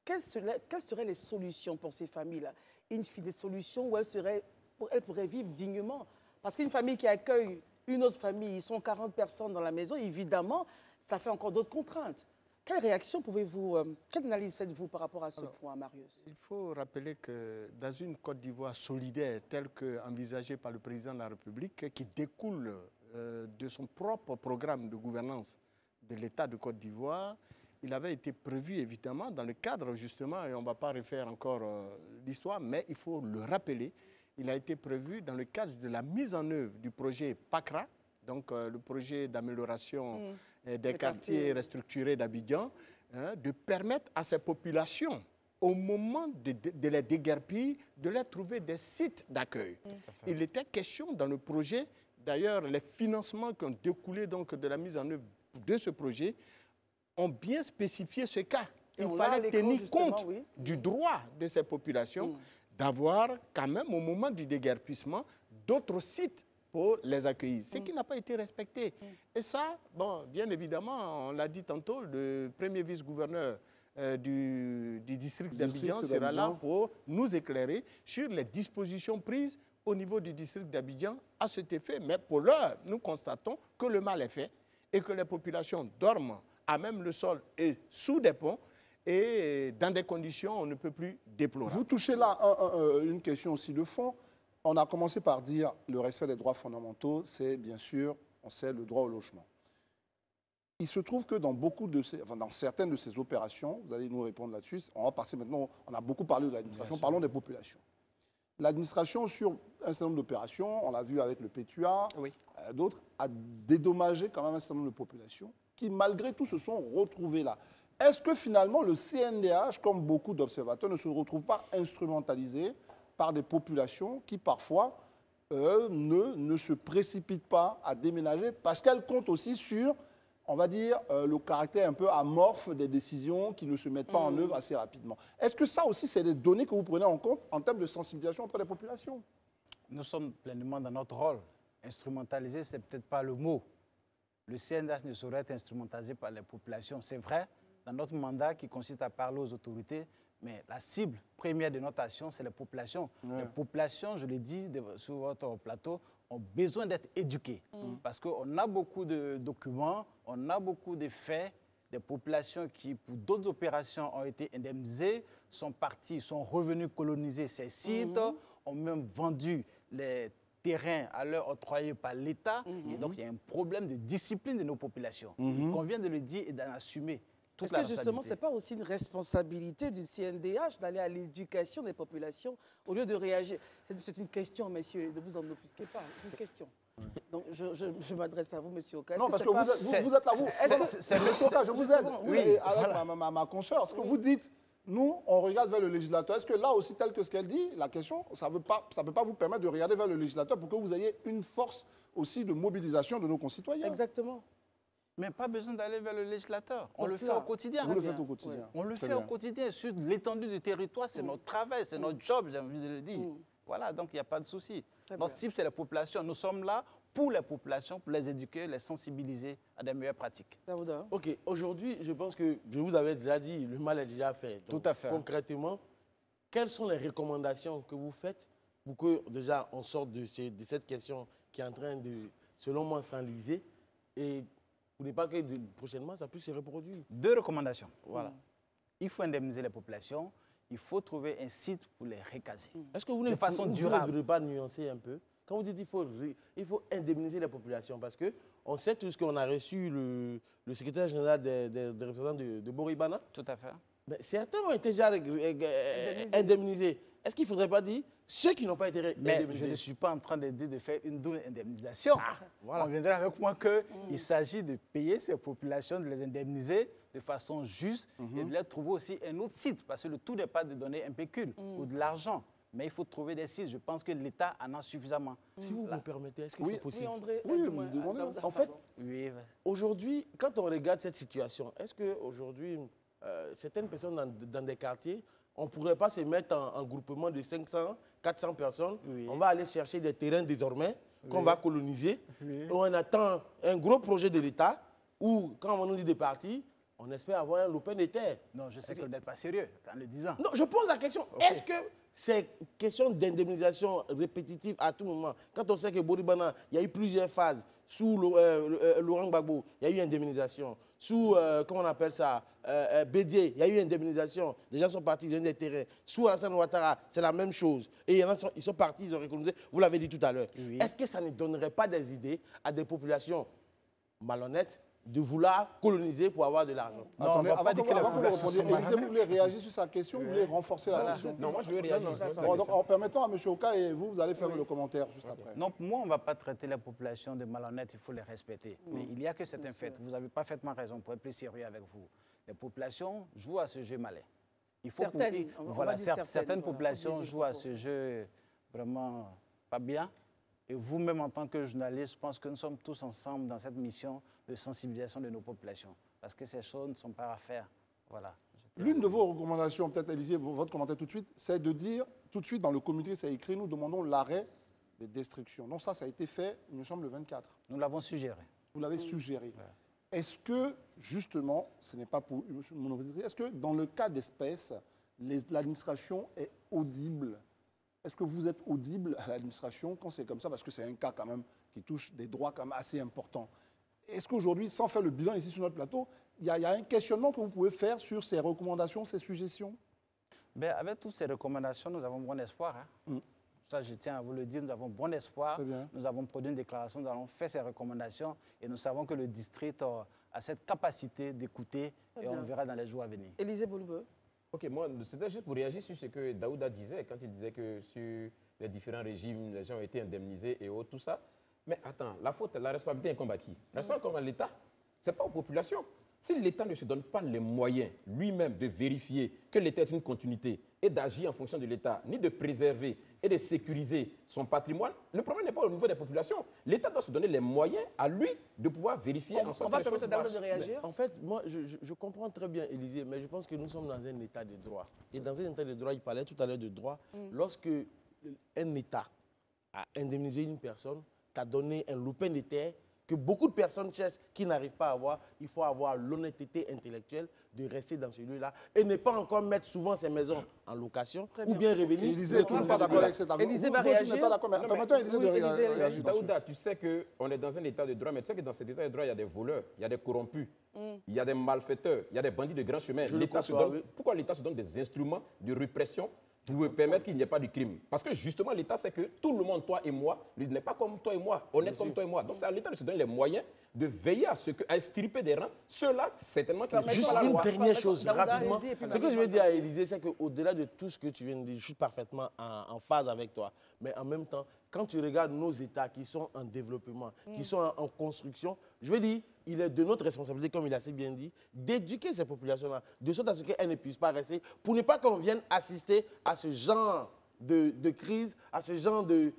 S2: quelles seraient les solutions pour ces familles-là? Des solutions où elles pourraient vivre dignement. Parce qu'une famille qui accueille une autre famille, ils sont 40 personnes dans la maison, évidemment, ça fait encore d'autres contraintes. Quelle réaction quelle analyse faites-vous par rapport à ce point, Marius?
S5: Il faut rappeler que dans une Côte d'Ivoire solidaire telle qu'envisagée par le président de la République, qui découle de son propre programme de gouvernance de l'État de Côte d'Ivoire, il avait été prévu évidemment dans le cadre justement, et on ne va pas refaire encore l'histoire, mais il faut le rappeler, il a été prévu dans le cadre de la mise en œuvre du projet PACRA, donc le projet d'amélioration des quartiers restructurés d'Abidjan, de permettre à ces populations, au moment de les déguerpir, de leur trouver des sites d'accueil. Il était question dans le projet, d'ailleurs les financements qui ont découlé donc de la mise en œuvre de ce projet, ont bien spécifié ce cas. Il fallait tenir compte du droit de ces populations d'avoir quand même, au moment du déguerpissement, d'autres sites pour les accueillir, ce qui n'a pas été respecté. Et ça, bon, bien évidemment, on l'a dit tantôt, le premier vice-gouverneur du district d'Abidjan sera là pour nous éclairer sur les dispositions prises au niveau du district d'Abidjan à cet effet. Mais pour l'heure, nous constatons que le mal est fait et que les populations dorment à même le sol et sous des ponts et dans des conditions on ne peut plus déplorer.
S1: Vous touchez là une question aussi de fond. On a commencé par dire le respect des droits fondamentaux, c'est bien sûr, on sait, le droit au logement. Il se trouve que dans certaines de ces opérations, vous allez nous répondre là-dessus, on va passer maintenant, on a beaucoup parlé de l'administration, parlons des populations. l'administration, sur un certain nombre d'opérations, on l'a vu avec le PTUA,
S5: Oui.
S1: d'autres, a dédommagé quand même un certain nombre de populations qui, malgré tout, se sont retrouvées là. Est-ce que finalement le CNDH, comme beaucoup d'observateurs, ne se retrouve pas instrumentalisé par des populations qui parfois ne se précipitent pas à déménager parce qu'elles comptent aussi sur, on va dire, le caractère un peu amorphe des décisions qui ne se mettent pas en œuvre assez rapidement. Est-ce que ça aussi, c'est des données que vous prenez en compte en termes de sensibilisation auprès des populations?
S4: Nous sommes pleinement dans notre rôle. Instrumentaliser, ce n'est peut-être pas le mot. Le CNDH ne saurait être instrumentalisé par les populations. C'est vrai, dans notre mandat qui consiste à parler aux autorités, mais la cible première de notre action, c'est les populations. Les populations, je l'ai dit sur votre plateau, ont besoin d'être éduquées. Parce qu'on a beaucoup de documents, on a beaucoup de faits, des populations qui, pour d'autres opérations, ont été indemnisées, sont parties, sont revenues coloniser ces sites, ont même vendu les terrains à leur octroyés par l'État. Et donc, il y a un problème de discipline de nos populations. Il convient de le dire et d'en assumer.
S2: Est-ce que justement, ce n'est pas aussi une responsabilité du CNDH d'aller à l'éducation des populations au lieu de réagir? C'est une question, messieurs, ne vous en offusquez pas, c'est une question. Donc, je m'adresse à vous, monsieur Oka.
S1: Non, parce que vous êtes là, vous. Monsieur Oka, je vous aide. Oui, avec ma consoeur. Ce que vous dites, nous, on regarde vers le législateur. Est-ce que là aussi, tel que ce qu'elle dit, la question, ça ne peut pas vous permettre de regarder vers le législateur pour que vous ayez une force aussi de mobilisation de nos concitoyens?
S2: Exactement.
S4: Mais pas besoin d'aller vers le législateur. On le fait au quotidien.
S1: Vous le faites au quotidien.
S4: On le fait au quotidien. Sur l'étendue du territoire, c'est notre travail, c'est notre job, j'ai envie de le dire. Voilà, donc il n'y a pas de souci. Notre cible, c'est la population. Nous sommes là pour les populations, pour les éduquer, les sensibiliser à des meilleures pratiques.
S7: OK, aujourd'hui, je pense que je vous avais déjà dit, le mal est déjà fait. Donc,
S4: tout à fait.
S7: Concrètement, quelles sont les recommandations que vous faites pour que, déjà, on sorte de cette question qui est en train de, selon moi, s'enliser et pour ne pas que prochainement, ça puisse se reproduire?
S4: 2 recommandations. Voilà. Il faut indemniser les populations. Il faut trouver un site pour les recaser.
S7: Est-ce que vous ne voulez pas nuancer un peu? Quand vous dites qu'il faut indemniser les populations, parce qu'on sait tout ce qu'on a reçu le secrétaire général des représentants de Boribana.
S4: Tout à fait.
S7: Mais certains ont été déjà indemnisés. Est-ce qu'il ne faudrait pas dire ceux qui n'ont pas été indemnisés?
S4: Mais je ne suis pas en train de dire de faire une double indemnisation. Voilà. On viendra avec moi qu'il s'agit de payer ces populations, de les indemniser de façon juste et de leur trouver aussi un autre site. Parce que le tout n'est pas de donner un pécule ou de l'argent. Mais il faut trouver des sites. Je pense que l'État en a suffisamment.
S7: Si vous me permettez, est-ce que c'est possible?
S2: Oui, André.
S1: Oui, vous me demandez.
S7: En fait, aujourd'hui, quand on regarde cette situation, est-ce qu'aujourd'hui, certaines personnes dans des quartiers, on ne pourrait pas se mettre en groupement de 500, 400 personnes. On va aller chercher des terrains désormais qu'on va coloniser. On attend un gros projet de l'État où, quand on nous dit des partis, on espère avoir un lopin de terre.
S4: Non, je sais que vous n'êtes pas sérieux en le disant.
S7: Non, je pose la question. Est-ce que c'est question d'indemnisation répétitive à tout moment? Quand on sait que Boribana, il y a eu plusieurs phases. Sous Laurent Gbagbo, il y a eu indemnisation. Sous, comment on appelle ça, Bédié, il y a eu indemnisation. Les gens sont partis, ils ont des terrains. Sous Alassane Ouattara, c'est la même chose. Et il y en a, ils sont partis, ils ont récolonisé. Vous l'avez dit tout à l'heure. Est-ce que ça ne donnerait pas des idées à des populations malhonnêtes de vouloir coloniser pour avoir de l'argent?
S1: Attendez, avant que vous répondiez, Élisée, vous voulez réagir sur sa question, vous voulez renforcer la question?
S3: Non, moi je veux réagir.
S1: Donc, en permettant à M. Oka et vous allez faire le commentaire juste après.
S4: Non, pour moi, on ne va pas traiter la population de malhonnêtes, il faut les respecter. Mais il y a que certains faits. Vous avez parfaitement raison pour être plus sérieux avec vous. Les populations jouent à ce jeu malais. Il faut certaines populations jouent à ce jeu vraiment pas bien. Et vous-même, en tant que journaliste, je pense que nous sommes tous ensemble dans cette mission de sensibilisation de nos populations. Parce que ces choses ne sont pas à faire. Voilà.
S1: L'une de vos recommandations, peut-être, Élisée, votre commentaire tout de suite, c'est de dire, tout de suite, dans le communiqué, c'est écrit, nous demandons l'arrêt des destructions. Donc ça a été fait, il me semble, le 24.
S4: Nous l'avons suggéré.
S1: Vous l'avez suggéré. Ouais. Est-ce que, justement, ce n'est pas pour mon objectif, est-ce que, dans le cas d'espèces, l'administration est audible? Est-ce que vous êtes audible à l'administration quand c'est comme ça? Parce que c'est un cas quand même qui touche des droits quand même assez importants. Est-ce qu'aujourd'hui, sans faire le bilan ici sur notre plateau, il y a un questionnement que vous pouvez faire sur ces recommandations, ces suggestions?
S4: Ben, avec toutes ces recommandations, nous avons bon espoir. Ça, je tiens à vous le dire, nous avons bon espoir. Nous avons produit une déclaration, nous avons fait ces recommandations et nous savons que le district a cette capacité d'écouter et on verra dans les jours à venir.
S2: Élisée Boulbeu.
S3: Ok, moi, c'était juste pour réagir sur ce que Daouda disait, quand il disait que sur les différents régimes, les gens ont été indemnisés et autres, tout ça. Mais attends, la responsabilité incombe à qui? La responsabilité incombe à l'État, ce n'est pas aux populations. Si l'État ne se donne pas les moyens lui-même de vérifier que l'État est une continuité et d'agir en fonction de l'État, ni de préserver et de sécuriser son patrimoine, le problème n'est pas au niveau des populations. L'État doit se donner les moyens à lui de pouvoir vérifier en sorte
S2: On va
S3: que les choses
S2: permettre d'abord
S3: marchent.
S2: de réagir.
S7: En fait, moi, je comprends très bien, Élisée, mais je pense que nous sommes dans un état de droit. Et dans un état de droit, il parlait tout à l'heure de droit. Lorsque un État a indemnisé une personne, t'a donné un lopin de terre que beaucoup de personnes cherchent, qui n'arrivent pas à avoir, il faut avoir l'honnêteté intellectuelle de rester dans ce lieu-là et ne pas encore mettre souvent ces maisons en location ou bien revenir.
S1: Élisée, tout le monde pas d'accord avec cet argument.
S2: Élisée va
S1: Vous aussi,
S2: réagir.
S1: n'êtes pas d'accord, mais permettons à Élisée de réagir.
S3: Daouda, tu sais qu'on est dans un état de droit, mais tu sais que dans cet état de droit, il y a des voleurs, il y a des corrompus, il y a des malfaiteurs, il y a des bandits de grand chemin. Pourquoi l'État se donne des instruments de répression pour permettre qu'il n'y ait pas de crime? Parce que justement, l'État sait que tout le monde, toi et moi, n'est pas comme toi et moi, honnête comme toi et moi. Donc c'est à l'État de se donner les moyens de veiller à extirper des rangs. Ceux-là, certainement, qui ne suivent
S7: Juste
S3: pas la
S7: une
S3: loi.
S7: dernière chose,
S2: Daouda,
S7: rapidement.
S2: allez-y, et puis
S7: Ce que
S2: Marie,
S7: je veux dire à Élisée, c'est qu'au-delà de tout ce que tu viens de dire, je suis parfaitement en phase avec toi. Mais en même temps, quand tu regardes nos États qui sont en développement, qui sont en construction, je veux dire, il est de notre responsabilité, comme il a assez bien dit, d'éduquer ces populations-là, de sorte à ce qu'elles ne puissent pas rester, pour ne pas qu'on vienne assister à ce genre de crise, à ce genre de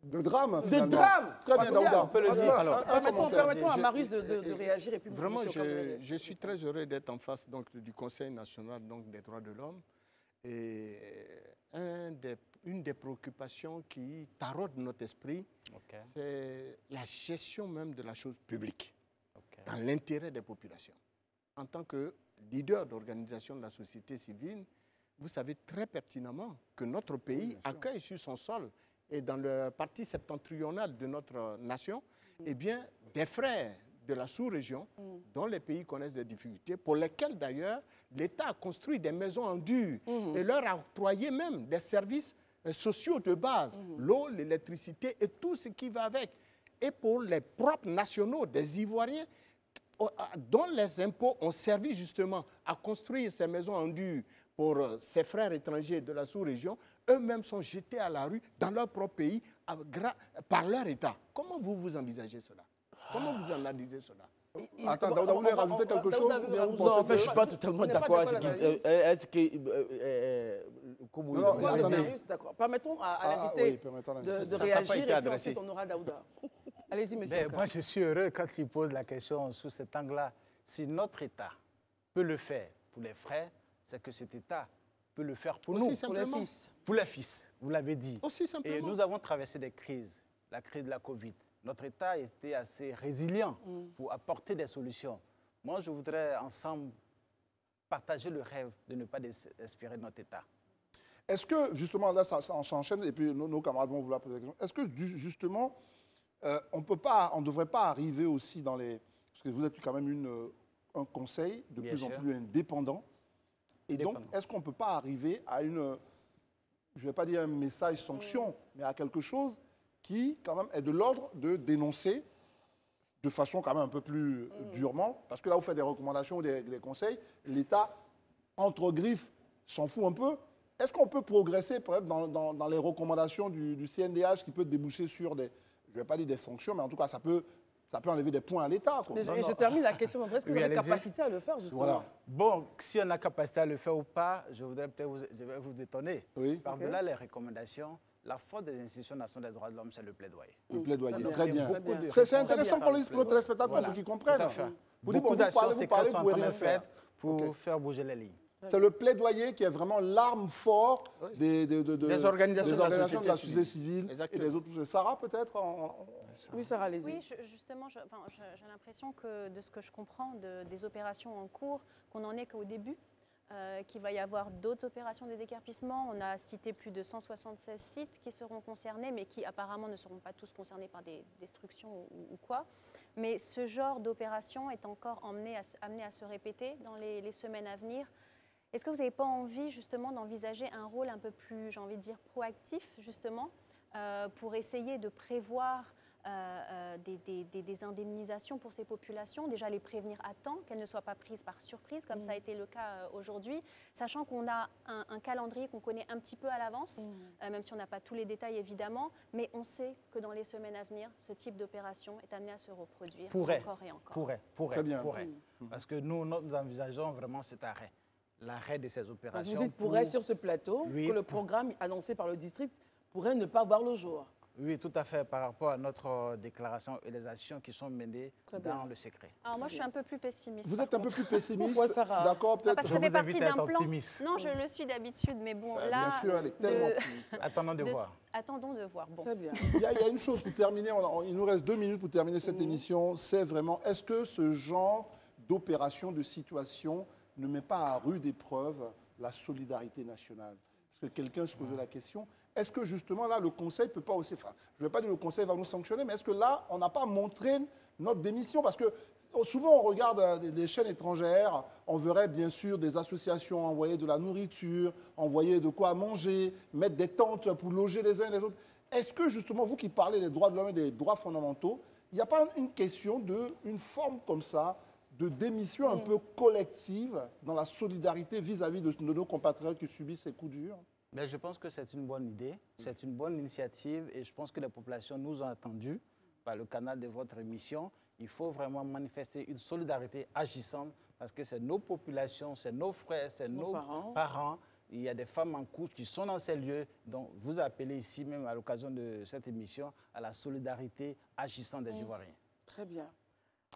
S1: drame, finalement.
S7: drame.
S1: Très bien, Daouda.
S5: On peut le dire. Alors,
S2: Permettons à
S5: Je-
S2: Marius de réagir et puis
S5: Vraiment,
S2: Monsieur Okandele.
S5: je suis très heureux d'être en face donc, du Conseil national donc, des droits de l'homme. Et une des préoccupations qui taraude notre esprit, c'est la gestion même de la chose publique, dans l'intérêt des populations. En tant que leader d'organisation de la société civile, vous savez très pertinemment que notre pays accueille sur son sol et dans le partie septentrionale de notre nation, eh bien, des frères de la sous-région dont les pays connaissent des difficultés, pour lesquels d'ailleurs l'État a construit des maisons en dur et leur a octroyé même des services sociaux de base, l'eau, l'électricité et tout ce qui va avec. Et pour les propres nationaux des Ivoiriens, dont les impôts ont servi justement à construire ces maisons en dur pour ces frères étrangers de la sous-région, eux-mêmes sont jetés à la rue dans leur propre pays par leur État. Comment vous envisagez cela? Comment vous analysez cela?
S1: Attends, Daouda, vous voulez rajouter quelque chose ou bien vous
S7: Non,
S1: pensez
S7: en fait, je ne suis pas totalement d'accord avec ce qu'il dit. Est-ce que...
S1: Non, attendez.
S2: Marius, d'accord. Permettons à
S1: oui,
S2: l'invité
S1: permettons à
S2: de
S1: l'invité.
S5: Ça n'a pas
S2: réagir
S5: été
S2: et puis
S5: adressé.
S2: ensuite on aura Daouda. Allez-y, monsieur.
S4: Mais
S2: Okandele.
S4: moi, je suis heureux quand il pose la question sous cet angle-là. Si notre État peut le faire pour les frères, c'est que cet État peut le faire pour
S5: Aussi
S4: nous,
S2: Pour les
S5: simplement.
S2: fils.
S4: pour les fils, vous l'avez dit.
S5: Aussi
S4: Et
S5: simplement.
S4: nous avons traversé des crises, la crise de la Covid. Notre État était assez résilient pour apporter des solutions. Moi, je voudrais ensemble partager le rêve de ne pas désespérer de notre État.
S1: Est-ce que, justement, là, ça s'enchaîne, et puis nos camarades vont vouloir poser la question. Est-ce que, justement, on ne devrait pas arriver aussi dans les... Parce que vous êtes quand même un conseil de
S4: Bien
S1: plus en
S4: sûr.
S1: plus indépendant. Et donc,
S4: Indépendant.
S1: est-ce qu'on ne peut pas arriver à une... Je ne vais pas dire un message sanction, mais à quelque chose qui, quand même, est de l'ordre de dénoncer de façon quand même un peu plus durement, parce que là, vous faites des recommandations ou des conseils, l'État, entre griffes, s'en fout un peu. Est-ce qu'on peut progresser, par exemple, dans les recommandations du CNDH qui peut déboucher sur des, je ne vais pas dire des sanctions, mais en tout cas, ça peut enlever des points à l'État, quoi.
S2: Et je termine la question. Est-ce que vous
S4: Oui,
S2: avez
S4: allez-y.
S2: capacité à le faire, justement?
S1: Voilà.
S4: Bon, si on a capacité à le faire ou pas, je voudrais peut-être je vais vous étonner.
S1: Oui.
S4: Par-delà les recommandations, la force des institutions nationales des droits de l'homme, c'est le plaidoyer.
S1: Le plaidoyer,
S2: Très bien.
S1: très bien.
S2: Très bien.
S1: C'est intéressant pour les téléspectateurs
S4: Voilà.
S1: pour qu'ils comprennent.
S4: Tout à fait.
S1: Vous dites,
S4: Beaucoup
S1: bon,
S4: d'actions
S1: vous
S4: secrètes
S1: parlez,
S4: sont
S1: vous
S4: en
S1: pouvez
S4: train
S1: rien
S4: de faire
S1: faire.
S4: pour
S1: Ok.
S4: faire bouger les lignes.
S1: C'est le plaidoyer qui est vraiment l'arme forte
S5: Des organisations de la société
S1: société civile et
S5: Exactement.
S1: des autres. Sarah, peut-être
S2: Oui, Sarah, allez-y.
S6: Oui, justement, j'ai l'impression que de ce que je comprends des opérations en cours, qu'on n'en est qu'au début, qu'il va y avoir d'autres opérations de déguerpissement. On a cité plus de 176 sites qui seront concernés, mais qui apparemment ne seront pas tous concernés par des destructions ou quoi. Mais ce genre d'opération est encore amené à se répéter dans les semaines à venir. Est-ce que vous n'avez pas envie justement d'envisager un rôle un peu plus, j'ai envie de dire, proactif justement, pour essayer de prévoir des indemnisations pour ces populations, déjà les prévenir à temps, qu'elles ne soient pas prises par surprise, comme ça a été le cas aujourd'hui, sachant qu'on a un calendrier qu'on connaît un petit peu à l'avance, même si on n'a pas tous les détails évidemment, mais on sait que dans les semaines à venir, ce type d'opération est amené à se reproduire encore et encore.
S1: Très bien.
S4: Parce que nous envisageons vraiment cet arrêt, l'arrêt de ces opérations.
S2: Donc vous dites pourrait sur ce plateau que le programme annoncé par le district pourrait ne pas voir le jour.
S4: Oui, tout à fait, par rapport à notre déclaration et les actions qui sont menées dans le secret.
S6: Alors moi, je suis un peu plus pessimiste.
S1: Vous êtes un peu plus pessimiste?
S2: Pourquoi, Sarah?
S1: D'accord, peut-être.
S6: Parce que ça fait partie d'un plan.
S4: Optimiste.
S6: Non, je le suis d'habitude, mais bon, là...
S1: Bien sûr, elle est tellement optimiste.
S4: Attendons de voir.
S6: Attendons de voir. Bon.
S2: Très bien.
S1: Il y a une chose pour terminer, il nous reste 2 minutes pour terminer cette émission, c'est vraiment, est-ce que ce genre d'opération, de situation, ne met pas à rude épreuve la solidarité nationale? Parce que quelqu'un se posait la question, est-ce que justement là, le Conseil ne peut pas aussi, enfin, je ne vais pas dire que le Conseil va nous sanctionner, mais est-ce que là, on n'a pas montré notre démission? Parce que souvent, on regarde des chaînes étrangères, on verrait bien sûr des associations envoyer de la nourriture, envoyer de quoi manger, mettre des tentes pour loger les uns et les autres. Est-ce que justement, vous qui parlez des droits de l'homme et des droits fondamentaux, il n'y a pas une question d'une forme comme ça de démission un peu collective dans la solidarité vis-à-vis de nos compatriotes qui subissent ces coups durs?
S4: Mais je pense que c'est une bonne idée, c'est une bonne initiative et je pense que les populations nous ont attendus par le canal de votre émission. Il faut vraiment manifester une solidarité agissante parce que c'est nos populations, c'est nos frères, c'est nos parents. Il y a des femmes en couche qui sont dans ces lieux. Donc, vous appelez ici, même à l'occasion de cette émission, à la solidarité agissante des Ivoiriens.
S2: Très bien.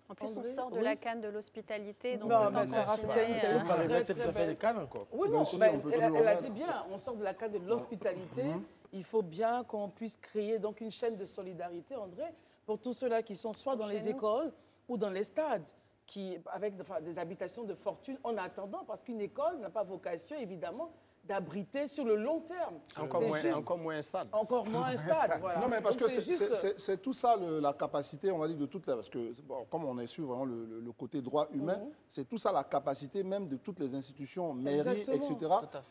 S6: En plus, on sort de la canne de l'hospitalité, donc
S2: Non,
S6: autant
S2: mais ça
S6: continuer.
S7: Ça fait des cannes encore.
S2: Oui, non,
S1: sûr,
S2: mais
S1: on peut
S2: elle
S1: toujours
S2: a
S1: mettre.
S2: dit bien, on sort de la cadre de l'hospitalité. Il faut bien qu'on puisse créer donc une chaîne de solidarité, André, pour tous ceux-là qui sont soit dans les écoles ou dans les stades, avec des habitations de fortune en attendant, parce qu'une école n'a pas vocation, évidemment, d'abriter sur le long terme.
S5: Encore moins un stade.
S2: Encore moins un stade, voilà.
S1: Non, mais parce
S2: Donc,
S1: que c'est tout ça, la capacité, on va dire, de toute la... Parce que, bon, comme on est sur vraiment le côté droit humain, c'est tout ça, la capacité même de toutes les institutions, mairies, etc.,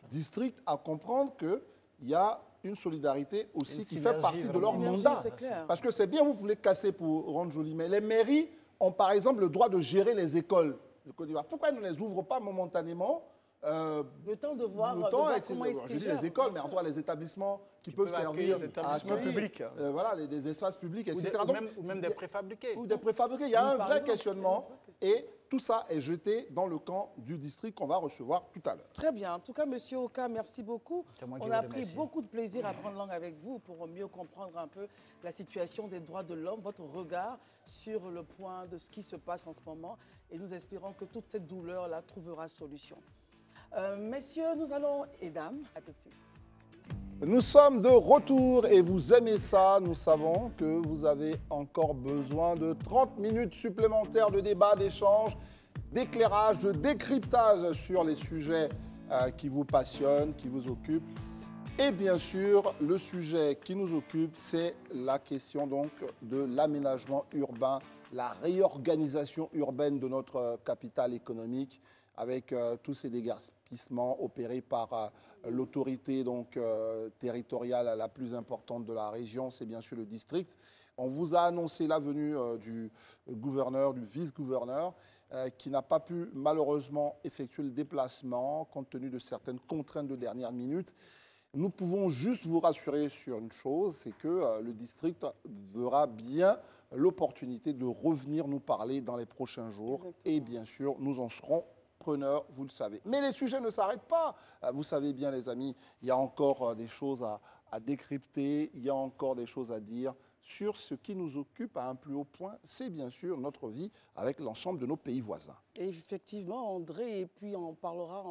S1: districts, à comprendre qu'il y a une solidarité aussi qui fait partie de leur mandat. Parce que c'est bien, vous voulez casser pour rendre joli, mais les mairies ont, par exemple, le droit de gérer les écoles de Côte d'Ivoire. Pourquoi elles ne les ouvrent pas momentanément?
S2: Le temps de voir, comment ils se
S1: je dis les écoles, mais en tout cas les établissements qui peuvent servir
S5: les établissements publics.
S1: Voilà, des espaces publics, etc.
S4: Ou même des préfabriqués.
S1: Ou des préfabriqués. Il y a un vrai questionnement et tout ça est jeté dans le camp du district qu'on va recevoir tout à l'heure.
S2: Très bien. En tout cas, Monsieur Oka, merci beaucoup. On a pris
S4: remercie.
S2: beaucoup de plaisir à prendre langue avec vous pour mieux comprendre un peu la situation des droits de l'homme, votre regard sur le point de ce qui se passe en ce moment. Et nous espérons que toute cette douleur-là trouvera solution. Messieurs, nous allons, et dames, à tout de suite.
S1: Nous sommes de retour et vous aimez ça. Nous savons que vous avez encore besoin de 30 minutes supplémentaires de débat, d'échange, d'éclairage, de décryptage sur les sujets qui vous passionnent, qui vous occupent. Et bien sûr, le sujet qui nous occupe, c'est la question donc de l'aménagement urbain, la réorganisation urbaine de notre capitale économique, avec tous ces déguerpissements opérés par l'autorité territoriale la plus importante de la région, c'est bien sûr le district. On vous a annoncé la venue du gouverneur, du vice-gouverneur, qui n'a pas pu malheureusement effectuer le déplacement compte tenu de certaines contraintes de dernière minute. Nous pouvons juste vous rassurer sur une chose, c'est que le district verra bien l'opportunité de revenir nous parler dans les prochains jours. Exactement. Et bien sûr, nous en serons preneurs, vous le savez. Mais les sujets ne s'arrêtent pas. Vous savez bien, les amis, il y a encore des choses à décrypter, il y a encore des choses à dire sur ce qui nous occupe à un plus haut point, c'est bien sûr notre vie avec l'ensemble de nos pays voisins.
S2: Et effectivement, André, et puis on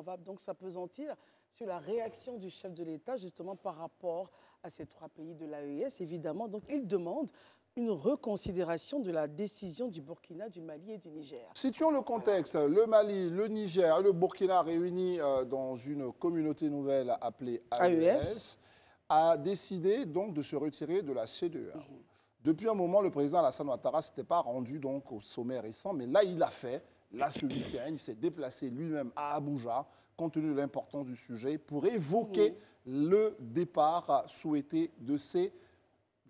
S2: va donc s'appesantir sur la réaction du chef de l'État, justement par rapport à ces 3 pays de l'AES, évidemment. Donc, il demande une reconsidération de la décision du Burkina, du Mali et du Niger.
S1: Situons le contexte. Le Mali, le Niger et le Burkina réunis dans une communauté nouvelle appelée AES a décidé donc de se retirer de la CEDEAO. Depuis un moment, le président Alassane Ouattara ne s'était pas rendu donc au sommet récent, mais là, il l'a fait. Là, ce week-end, il s'est déplacé lui-même à Abuja, compte tenu de l'importance du sujet, pour évoquer le départ souhaité de ces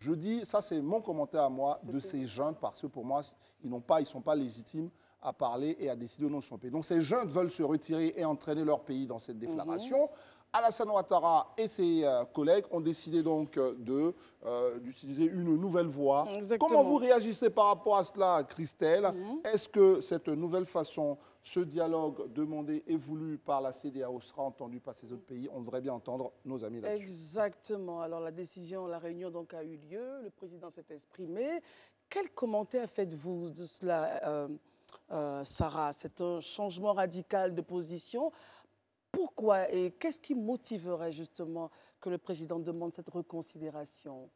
S1: Je dis, ça c'est mon commentaire à moi de ces jeunes, parce que pour moi, ils ne sont pas légitimes à parler et à décider au nom de son pays. Donc ces jeunes veulent se retirer et entraîner leur pays dans cette déflagration. Alassane Ouattara et ses collègues ont décidé donc d'utiliser une nouvelle voie.
S2: Exactement.
S1: Comment vous réagissez par rapport à cela, Christelle? Est-ce que cette nouvelle façon, ce dialogue demandé et voulu par la CEDEAO sera entendu par ces autres pays? On voudrait bien entendre nos amis là-dessus.
S2: Exactement. Alors la réunion donc a eu lieu, le président s'est exprimé. Quel commentaire faites-vous de cela, Sarah? C'est un changement radical de position. Pourquoi et qu'est-ce qui motiverait justement que le président demande cette reconsidération?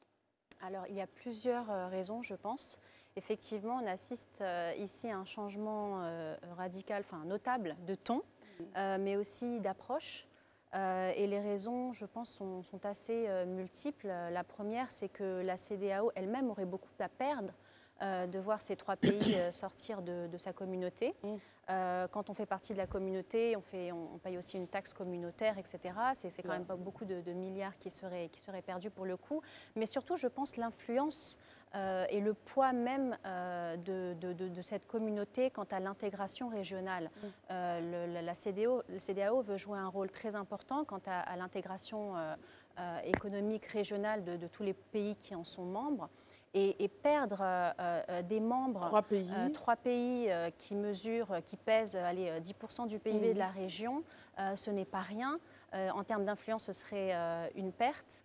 S6: Alors, il y a plusieurs raisons, je pense. Effectivement, on assiste ici à un changement radical, enfin notable, de ton, mais aussi d'approche. Et les raisons, je pense, sont assez multiples. La première, c'est que la CEDEAO elle-même aurait beaucoup à perdre de voir ces trois pays sortir de sa communauté. Quand on fait partie de la communauté, on paye aussi une taxe communautaire, etc. C'est quand même pas beaucoup de milliards qui seraient perdus pour le coup. Mais surtout, je pense, l'influence et le poids même de cette communauté quant à l'intégration régionale. La CEDEAO veut jouer un rôle très important quant à l'intégration économique régionale de tous les pays qui en sont membres. Et perdre des membres, trois pays qui pèsent 10% du PIB de la région, ce n'est pas rien. En termes d'influence, ce serait une perte.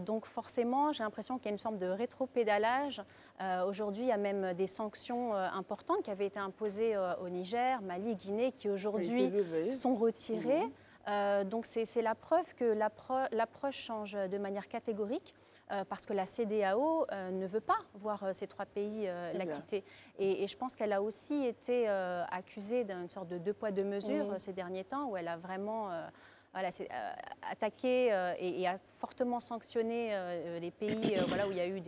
S6: Donc forcément, j'ai l'impression qu'il y a une forme de rétropédalage. Aujourd'hui, il y a même des sanctions importantes qui avaient été imposées au Niger, Mali, Guinée, qui aujourd'hui sont retirées. Donc c'est la preuve que l'approche change de manière catégorique. Parce que la CEDEAO ne veut pas voir ces trois pays la quitter. Et je pense qu'elle a aussi été accusée d'une sorte de deux poids, deux mesures ces derniers temps, où elle a vraiment attaqué et a fortement sanctionné les pays où il y a eu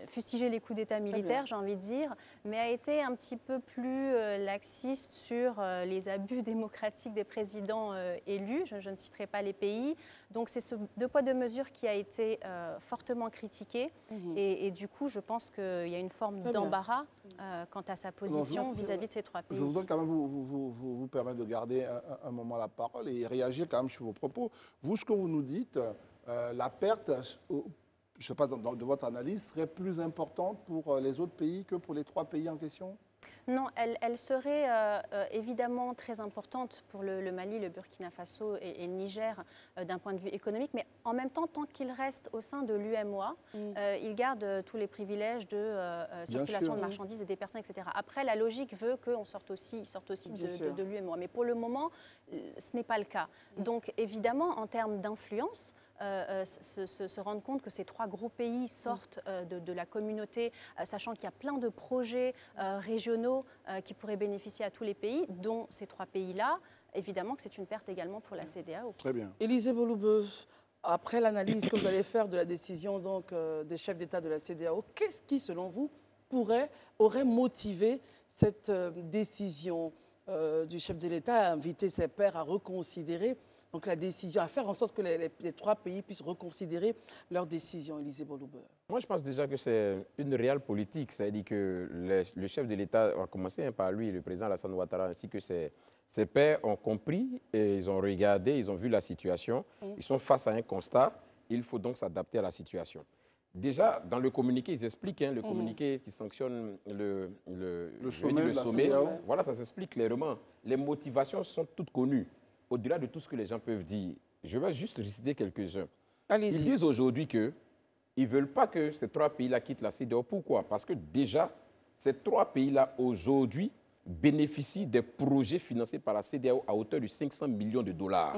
S6: fustiger les coups d'État militaires, j'ai envie de dire, mais a été un petit peu plus laxiste sur les abus démocratiques des présidents élus. Je ne citerai pas les pays. Donc c'est ce deux poids, deux mesures qui a été fortement critiqué. Et du coup, je pense qu'il y a une forme d'embarras quant à sa position vis-à-vis de ces trois pays.
S1: Je voudrais quand même vous permettre de garder un moment la parole et réagir quand même sur vos propos. Vous, ce que vous nous dites, la perte... je ne sais pas, de votre analyse, serait plus importante pour les autres pays que pour les trois pays en question?
S6: Non, elle serait évidemment très importante pour le Mali, le Burkina Faso et le Niger d'un point de vue économique, mais en même temps, tant qu'ils restent au sein de l'UMOA, ils gardent tous les privilèges de circulation de marchandises et des personnes, etc. Après, la logique veut qu'ils sortent aussi de l'UMOA, mais pour le moment, ce n'est pas le cas. Donc évidemment, en termes d'influence, se rendre compte que ces trois gros pays sortent de la communauté, sachant qu'il y a plein de projets régionaux qui pourraient bénéficier à tous les pays, dont ces trois pays-là, évidemment que c'est une perte également pour la CEDEAO.
S1: Très bien.
S2: Élisée Boloubeu, après l'analyse que vous allez faire de la décision donc, des chefs d'État de la CEDEAO, qu'est-ce qui, selon vous, aurait motivé cette décision du chef de l'État à inviter ses pairs à reconsidérer donc la décision, à faire en sorte que les trois pays puissent reconsidérer leur décision, Élisée Boloubeu?
S3: Moi, je pense déjà que c'est une réelle politique. C'est-à-dire que le chef de l'État, a commencé par lui, le président Alassane Ouattara, ainsi que ses pairs ont compris, et ils ont regardé, ils ont vu la situation. Ils sont face à un constat. Il faut donc s'adapter à la situation. Déjà, dans le communiqué, ils expliquent, le communiqué qui sanctionne le sommet. Voilà, ça s'explique clairement. Les motivations sont toutes connues. Au-delà de tout ce que les gens peuvent dire, je vais juste citer quelques-uns. Ils disent aujourd'hui qu'ils ne veulent pas que ces trois pays-là quittent la CEDEAO. Pourquoi? Parce que déjà, ces trois pays-là, aujourd'hui, bénéficient des projets financés par la CEDEAO à hauteur de 500 millions de dollars.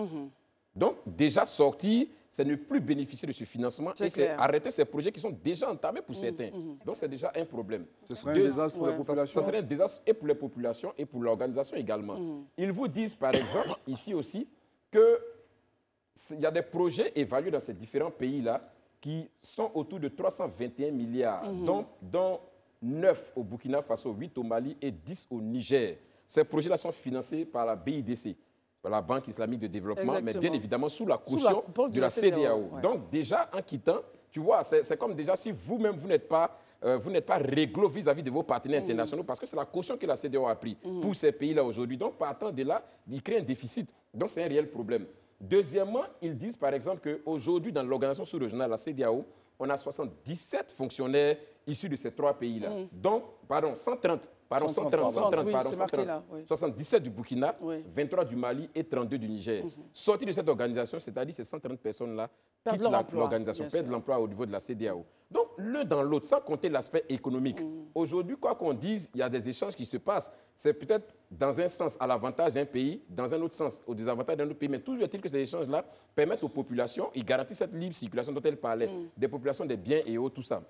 S3: Donc, déjà sortir, c'est ne plus bénéficier de ce financement et c'est arrêter ces projets qui sont déjà entamés pour certains. Donc, c'est déjà un problème.
S1: Ce serait un désastre pour la population.
S3: Ça serait un désastre et pour les populations et pour l'organisation également. Ils vous disent, par exemple, ici aussi, qu'il y a des projets évalués dans ces différents pays-là qui sont autour de 321 milliards, dont 9 au Burkina Faso, 8 au Mali et 10 au Niger. Ces projets-là sont financés par la BIDC, la Banque islamique de développement, mais bien évidemment sous la caution de la CEDEAO. Donc déjà, en quittant, tu vois, c'est comme déjà si vous-même, vous n'êtes pas réglo vis-à-vis de vos partenaires internationaux, parce que c'est la caution que la CEDEAO a pris pour ces pays-là aujourd'hui. Donc, partant de là, ils créent un déficit. Donc, c'est un réel problème. Deuxièmement, ils disent, par exemple, qu'aujourd'hui, dans l'organisation sous-régionale, la CEDEAO, on a 77 fonctionnaires issus de ces 3 pays-là. Donc, pardon, 130. Pardon, 77 du Burkina, 23 du Mali et 32 du Niger. Sortis de cette organisation, c'est-à-dire ces 130 personnes-là quittent l'organisation, perdent l'emploi au niveau de la CEDEAO. Donc, l'un dans l'autre, sans compter l'aspect économique. Aujourd'hui, quoi qu'on dise, il y a des échanges qui se passent. C'est peut-être dans un sens à l'avantage d'un pays, dans un autre sens au désavantage d'un autre pays. Mais toujours est-il que ces échanges-là permettent aux populations, ils garantissent cette libre circulation dont elle parlait, des populations, des biens et autres, tout ça.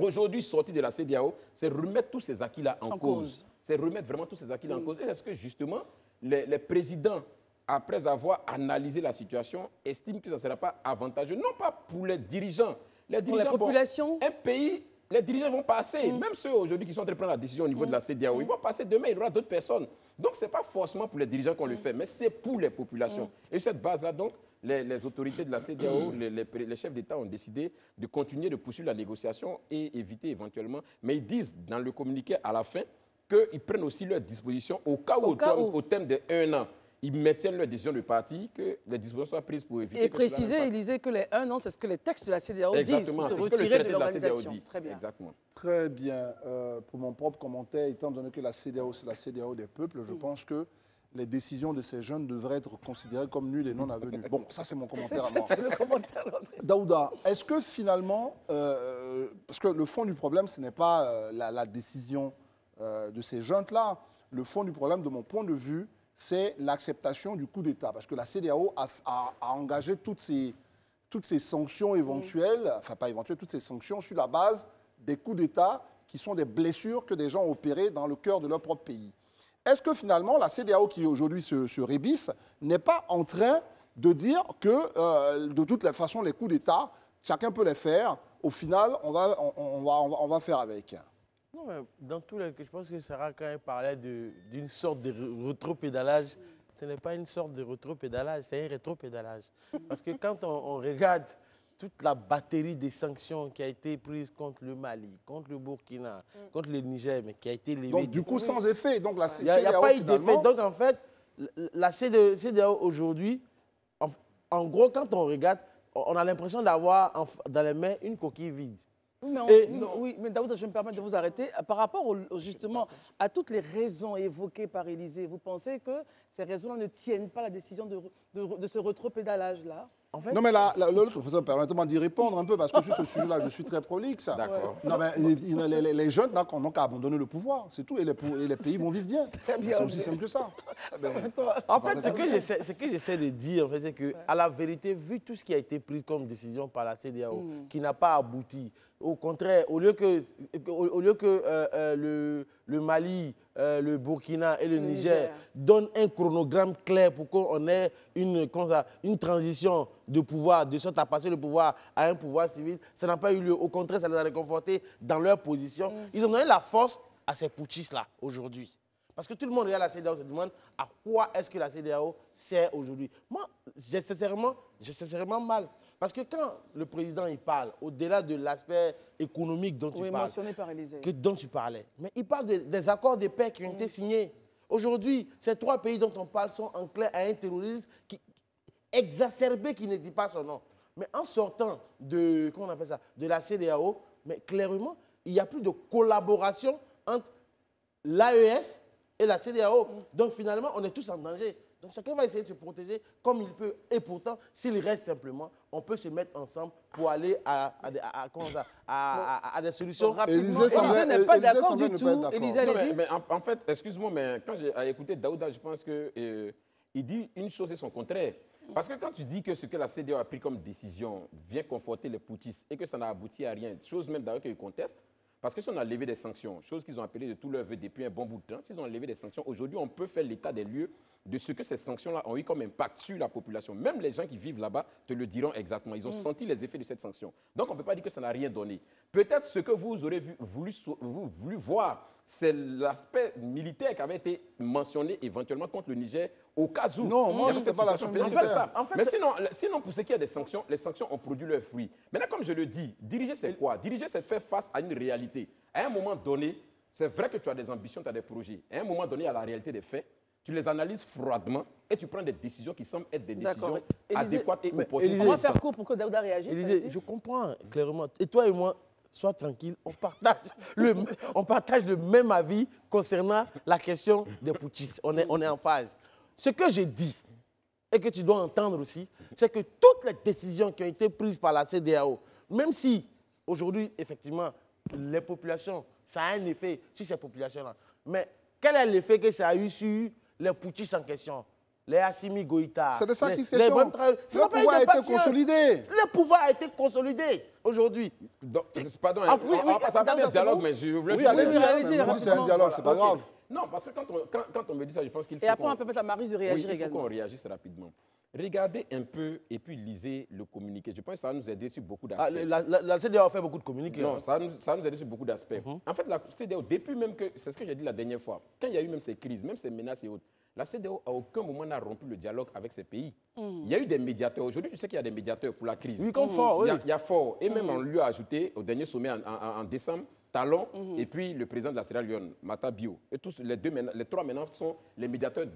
S3: Aujourd'hui, sortir de la CEDEAO, c'est remettre tous ces acquis-là en cause. C'est remettre vraiment tous ces acquis-là en cause. Et est-ce que justement, les présidents, après avoir analysé la situation, estiment que ça ne sera pas avantageux? Non pas pour les dirigeants. Les dirigeants,
S2: pour la population,
S3: un pays, les dirigeants vont passer. Même ceux aujourd'hui qui sont en train de prendre la décision au niveau de la CEDEAO, ils vont passer demain, il y aura d'autres personnes. Donc, ce n'est pas forcément pour les dirigeants qu'on le fait, mais c'est pour les populations. Et sur cette base-là, donc, les autorités de la CEDEAO, les chefs d'État ont décidé de continuer de poursuivre la négociation et éviter éventuellement. Mais ils disent dans le communiqué à la fin qu'ils prennent aussi leurs dispositions au cas où, au terme de 1 an, ils maintiennent leur décision de parti, que les dispositions soient prises pour éviter...
S2: Et préciser, Élisée, que les 1 an, c'est ce que les textes de la CEDEAO disent pour se retirer de l'organisation. Très bien.
S3: Exactement.
S1: Très bien. Pour mon propre commentaire, étant donné que la CEDEAO, c'est la CEDEAO des peuples, je pense que les décisions de ces jeunes devraient être considérées comme nulles et non avenues. Bon, ça c'est mon commentaire à moi.
S2: C'est le commentaire.
S1: Daouda, est-ce que finalement, parce que le fond du problème, ce n'est pas la décision de ces jeunes-là, le fond du problème, de mon point de vue, c'est l'acceptation du coup d'État. Parce que la CEDEAO a engagé toutes ces sanctions éventuelles, enfin pas éventuelles, toutes ces sanctions sur la base des coups d'État qui sont des blessures que des gens ont opérées dans le cœur de leur propre pays. Est-ce que finalement la CEDEAO qui aujourd'hui se rébiffe n'est pas en train de dire que de toutes les façons les coups d'État, chacun peut les faire, au final on va faire avec?
S7: Non, mais dans tous les cas, je pense que Sarah, quand elle parlait d'une sorte de rétropédalage, ce n'est pas une sorte de rétropédalage, c'est un rétropédalage. Parce que quand on regarde toute la batterie des sanctions qui a été prise contre le Mali, contre le Burkina, contre le Niger, mais qui a été levée.
S1: Donc du coup, sans effet. Donc la CEDEAO,
S7: il n'y a pas eu d'effet. Donc en fait, la CEDEAO aujourd'hui, en gros, quand on regarde, on a l'impression d'avoir dans les mains une coquille vide.
S2: Oui, mais Daouda, je me permets de vous arrêter. Par rapport justement à toutes les raisons évoquées par Élisée, vous pensez que ces raisons-là ne tiennent pas la décision de ce rétropédalage-là?
S1: En fait, non, mais le professeur, permettez-moi d'y répondre un peu, parce que sur ce sujet-là, je suis très prolixe.
S3: D'accord.
S1: Non, mais les jeunes n'ont qu'à abandonner le pouvoir, c'est tout, et les pays vont vivre bien. C'est aussi simple que ça.
S7: En fait, ce que j'essaie de dire, en fait, c'est qu'à la vérité, vu tout ce qui a été pris comme décision par la CEDEAO, qui n'a pas abouti, au contraire, au lieu que le Mali, le Burkina et le Niger donnent un chronogramme clair pour qu'on ait une transition de pouvoir, de sorte à passer le pouvoir à un pouvoir civil, ça n'a pas eu lieu. Au contraire, ça les a réconfortés dans leur position. Ils ont donné la force à ces putschistes-là aujourd'hui. Parce que tout le monde regarde la CEDEAO se demande à quoi est-ce que la CEDEAO sert aujourd'hui. Moi, j'ai sincèrement mal. Parce que quand le président il parle, au-delà de l'aspect économique dont tu parles,
S2: mentionné par Élisée,
S7: dont tu parlais, mais il parle des accords de paix qui ont été signés. Aujourd'hui, ces 3 pays dont on parle sont enclins à un terrorisme exacerbé qui ne dit pas son nom. Mais en sortant de la CEDEAO, mais clairement, il n'y a plus de collaboration entre l'AES et la CEDEAO. Donc finalement, on est tous en danger. Donc chacun va essayer de se protéger comme il peut. Et pourtant, s'il reste simplement, on peut se mettre ensemble pour aller à des solutions.
S2: Élisée n'est pas d'accord du tout.
S3: Mais en fait, excuse-moi, mais quand j'ai écouté Daouda, je pense qu'il dit une chose et son contraire. Parce que quand tu dis que ce que la CEDEAO a pris comme décision vient conforter les putschistes et que ça n'a abouti à rien, chose même d'ailleurs qu'ils contestent, parce que si on a levé des sanctions, chose qu'ils ont appelée de tout leur vœu depuis un bon bout de temps, s'ils ont levé des sanctions, aujourd'hui, on peut faire l'état des lieux de ce que ces sanctions-là ont eu comme impact sur la population. Même les gens qui vivent là-bas te le diront exactement. Ils ont senti les effets de cette sanction. Donc, on ne peut pas dire que ça n'a rien donné. Peut-être ce que vous aurez voulu voir, c'est l'aspect militaire qui avait été mentionné éventuellement contre le Niger au cas où.
S1: Non, moi,
S3: il y avait
S1: je sais
S3: cette
S1: pas la
S3: situation
S1: militaire.
S3: pénale. Mais sinon, pour ce qui est des sanctions, les sanctions ont produit leurs fruits. Maintenant, comme je le dis, diriger, c'est quoi? Diriger, c'est faire face à une réalité. À un moment donné, c'est vrai que tu as des ambitions, tu as des projets. À un moment donné, à la réalité des faits, tu les analyses froidement et tu prends des décisions qui semblent être des décisions adéquates et opportunes.
S2: On va faire court pour que Daouda réagisse.
S7: Élisée, je comprends clairement. Et toi et moi, sois tranquille, on partage le même avis concernant la question des putschistes. On est en phase. Ce que j'ai dit, et que tu dois entendre aussi, c'est que toutes les décisions qui ont été prises par la CEDEAO, même si aujourd'hui, effectivement, les populations, ça a un effet sur ces populations-là, mais quel est l'effet que ça a eu sur les putschistes en question? Les Assimi Goïta.
S1: C'est de ça qu'il se question. Le pouvoir a été consolidé.
S7: Le pouvoir a été consolidé aujourd'hui.
S3: Pardon, ça va pas un dialogue, mais je voulais...
S1: Oui, allez-y, c'est un dialogue, c'est pas grave.
S3: Non, parce que quand on me dit ça, je pense qu'il faut...
S2: Et après, on peut mettre à Maryse de réagir également.
S3: Il faut qu'on réagisse rapidement. Regardez un peu et puis lisez le communiqué. Je pense que ça va nous aider sur beaucoup d'aspects.
S7: La CEDEAO a fait beaucoup de communiqués.
S3: Non, ça va nous aider sur beaucoup d'aspects. En fait, la CEDEAO, depuis même que... C'est ce que j'ai dit la dernière fois. Quand il y a eu même ces crises, même ces menaces et autres, la CEDEAO, à aucun moment, n'a rompu le dialogue avec ces pays. Il y a eu des médiateurs. Aujourd'hui, tu sais qu'il y a des médiateurs pour la crise.
S7: Oui, comme fort, oui.
S3: Il y a fort. Et même on lui a ajouté, au dernier sommet en décembre, Talon et puis le président de la Sierra Leone, Mata Bio. Et tous les trois maintenant sont les médiateurs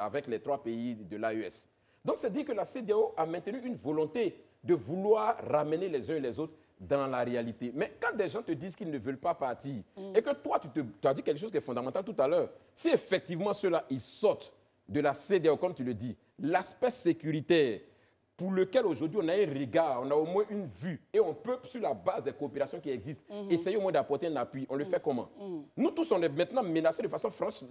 S3: avec les trois pays de l'AES. Donc, c'est dire que la CEDEAO a maintenu une volonté de vouloir ramener les uns et les autres dans la réalité. Mais quand des gens te disent qu'ils ne veulent pas partir, et que toi, tu as dit quelque chose qui est fondamental tout à l'heure, si effectivement ceux-là, ils sortent de la CEDEAO, comme tu le dis, l'aspect sécuritaire pour lequel aujourd'hui on a un regard, on a au moins une vue, et on peut, sur la base des coopérations qui existent, essayer au moins d'apporter un appui. On le fait comment? Nous tous, on est maintenant menacés de façon franche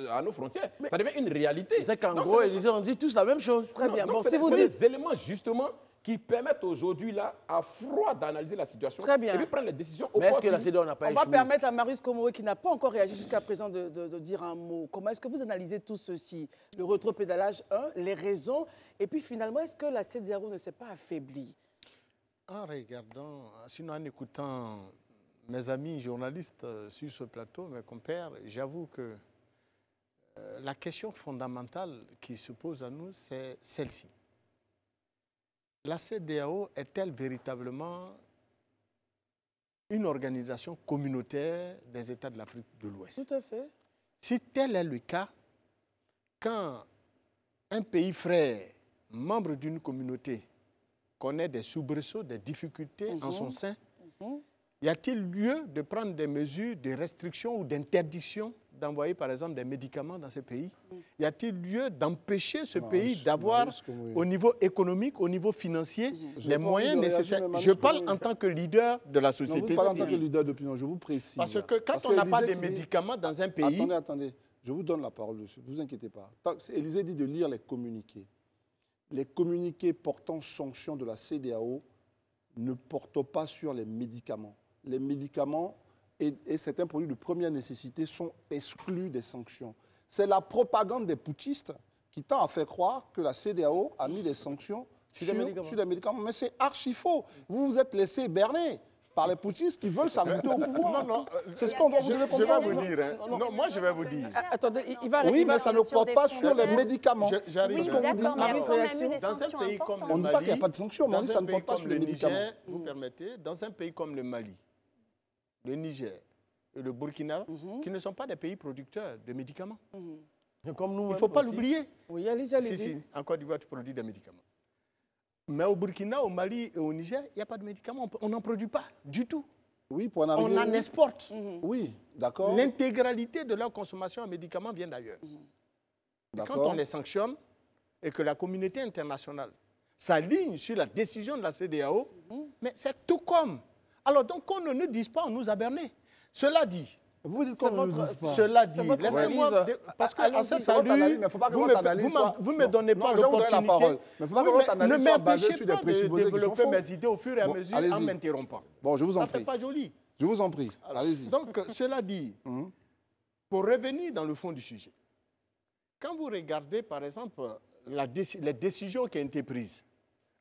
S3: à nos frontières. Mais ça devient une réalité.
S7: C'est qu'en gros, on dit tous la même chose.
S2: Très bien.
S3: Donc, c'est des éléments, justement, qui permettent aujourd'hui, là, à froid, d'analyser la situation.
S2: Très bien.
S3: Et puis prendre les décisions
S7: opportunes. Mais est-ce que la CEDEAO n'a pas échoué?
S2: On va permettre à Maryse Komoré, qui n'a pas encore réagi jusqu'à présent, de dire un mot. Comment est-ce que vous analysez tout ceci? Le rétropédalage, les raisons, et puis finalement, est-ce que la CEDEAO ne s'est pas affaiblie?
S5: En regardant, sinon en écoutant mes amis journalistes sur ce plateau, mes compères, j'avoue que la question fondamentale qui se pose à nous, c'est celle-ci. La CEDEAO est-elle véritablement une organisation communautaire des États de l'Afrique de l'Ouest?
S2: Tout à fait.
S5: Si tel est le cas, quand un pays frère, membre d'une communauté, connaît des soubresauts, des difficultés en son sein, y a-t-il lieu de prendre des mesures de restriction ou d'interdiction d'envoyer par exemple des médicaments dans ce pays? Y a-t-il lieu d'empêcher ce pays d'avoir au niveau économique, au niveau financier, les moyens nécessaires? Je parle en tant que leader de la société civile.
S1: Vous parlez en tant que leader d'opinion, je vous précise.
S5: Parce que quand on n'a pas de médicaments dans un pays...
S1: Attendez, je vous donne la parole, ne vous inquiétez pas. Élysée dit de lire les communiqués. Les communiqués portant sanction de la CEDEAO ne portent pas sur les médicaments. Les médicaments et certains produits de première nécessité sont exclus des sanctions. C'est la propagande des putschistes qui tend à faire croire que la CEDEAO a mis des sanctions sur les médicaments. Mais c'est archi faux. Vous vous êtes laissé berner par les putschistes qui veulent s'arrêter au pouvoir. Non, c'est ce qu'on doit vous comprendre.
S5: Je vais vous dire. Non, moi, je vais vous dire.
S2: Attendez,
S1: oui, mais ça ne porte pas sur les médicaments.
S5: J'arrive.
S6: Oui, d'accord, mais
S5: dans un pays comme le Mali,
S1: on ne dit pas qu'il n'y a pas de sanctions, mais on dit que ça ne porte pas sur les médicaments.
S5: Vous permettez, dans un pays comme le Mali, le Niger et le Burkina, qui ne sont pas des pays producteurs de médicaments.
S7: Comme nous,
S5: il ne faut pas l'oublier.
S2: Oui, allez-y.
S5: Si, en Côte d'Ivoire, tu produis des médicaments. Mais au Burkina, au Mali et au Niger, il n'y a pas de médicaments. On n'en produit pas du tout.
S1: Oui, pour en arriver,
S5: on en exporte.
S1: Oui, d'accord.
S5: L'intégralité de leur consommation en médicaments vient d'ailleurs. Quand on les sanctionne et que la communauté internationale s'aligne sur la décision de la CEDEAO, mais c'est tout comme. Alors donc, qu'on ne nous dise pas, on nous a berné. Cela dit,
S1: vous dites qu'on ne nous dise pas.
S5: Cela dit, laissez-moi, parce que à ce salut, vous ne me donnez pas l'opportunité. Ne m'empêchez pas de développer mes idées au fur et à mesure en m'interrompant.
S1: Bon, je vous en prie.
S5: Ça ne fait pas joli.
S1: Je vous en prie, allez-y.
S5: Donc, cela dit, pour revenir dans le fond du sujet, quand vous regardez, par exemple, les décisions qui ont été prises,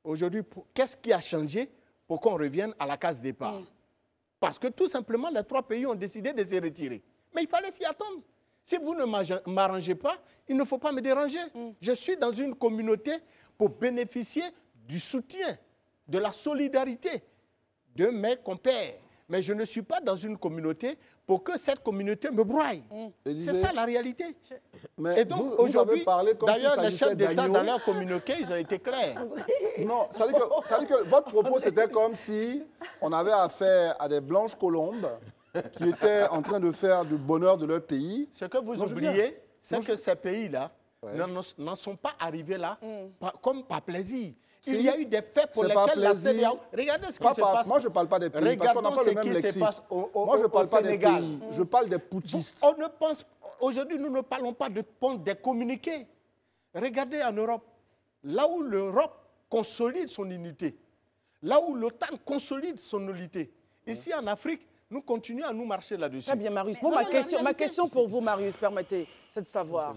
S5: aujourd'hui, qu'est-ce qui a changé pour qu'on revienne à la case départ? Parce que tout simplement, les 3 pays ont décidé de se retirer. Mais il fallait s'y attendre. Si vous ne m'arrangez pas, il ne faut pas me déranger. Je suis dans une communauté pour bénéficier du soutien, de la solidarité de mes compères. Mais je ne suis pas dans une communauté pour que cette communauté me broie. C'est ça la réalité.
S1: Mais
S5: et donc aujourd'hui, d'ailleurs, les chefs d'État dans leur communiqué, ils ont été clairs.
S1: Non, ça veut dire que votre propos, c'était comme si on avait affaire à des blanches colombes qui étaient en train de faire du bonheur de leur pays.
S5: Ce que vous oubliez, c'est que ces pays-là n'en sont pas arrivés là comme par plaisir. Il y a eu des faits pour lesquels la CEDEAO... Regardez ce qui se passe.
S1: Moi, je ne parle pas des pays,
S5: Regardons
S1: parce qu'on n'a pas le même lexique. Moi, je ne parle pas des pays, je parle des putschistes.
S5: On ne pense... Aujourd'hui, nous ne parlons pas de des communiqués. Regardez en Europe, là où l'Europe consolide son unité, là où l'OTAN consolide son unité. Ici, en Afrique, nous continuons à nous marcher là-dessus.
S2: Très bien, Marius. Bon, ma question pour vous, Marius, permettez, c'est de savoir.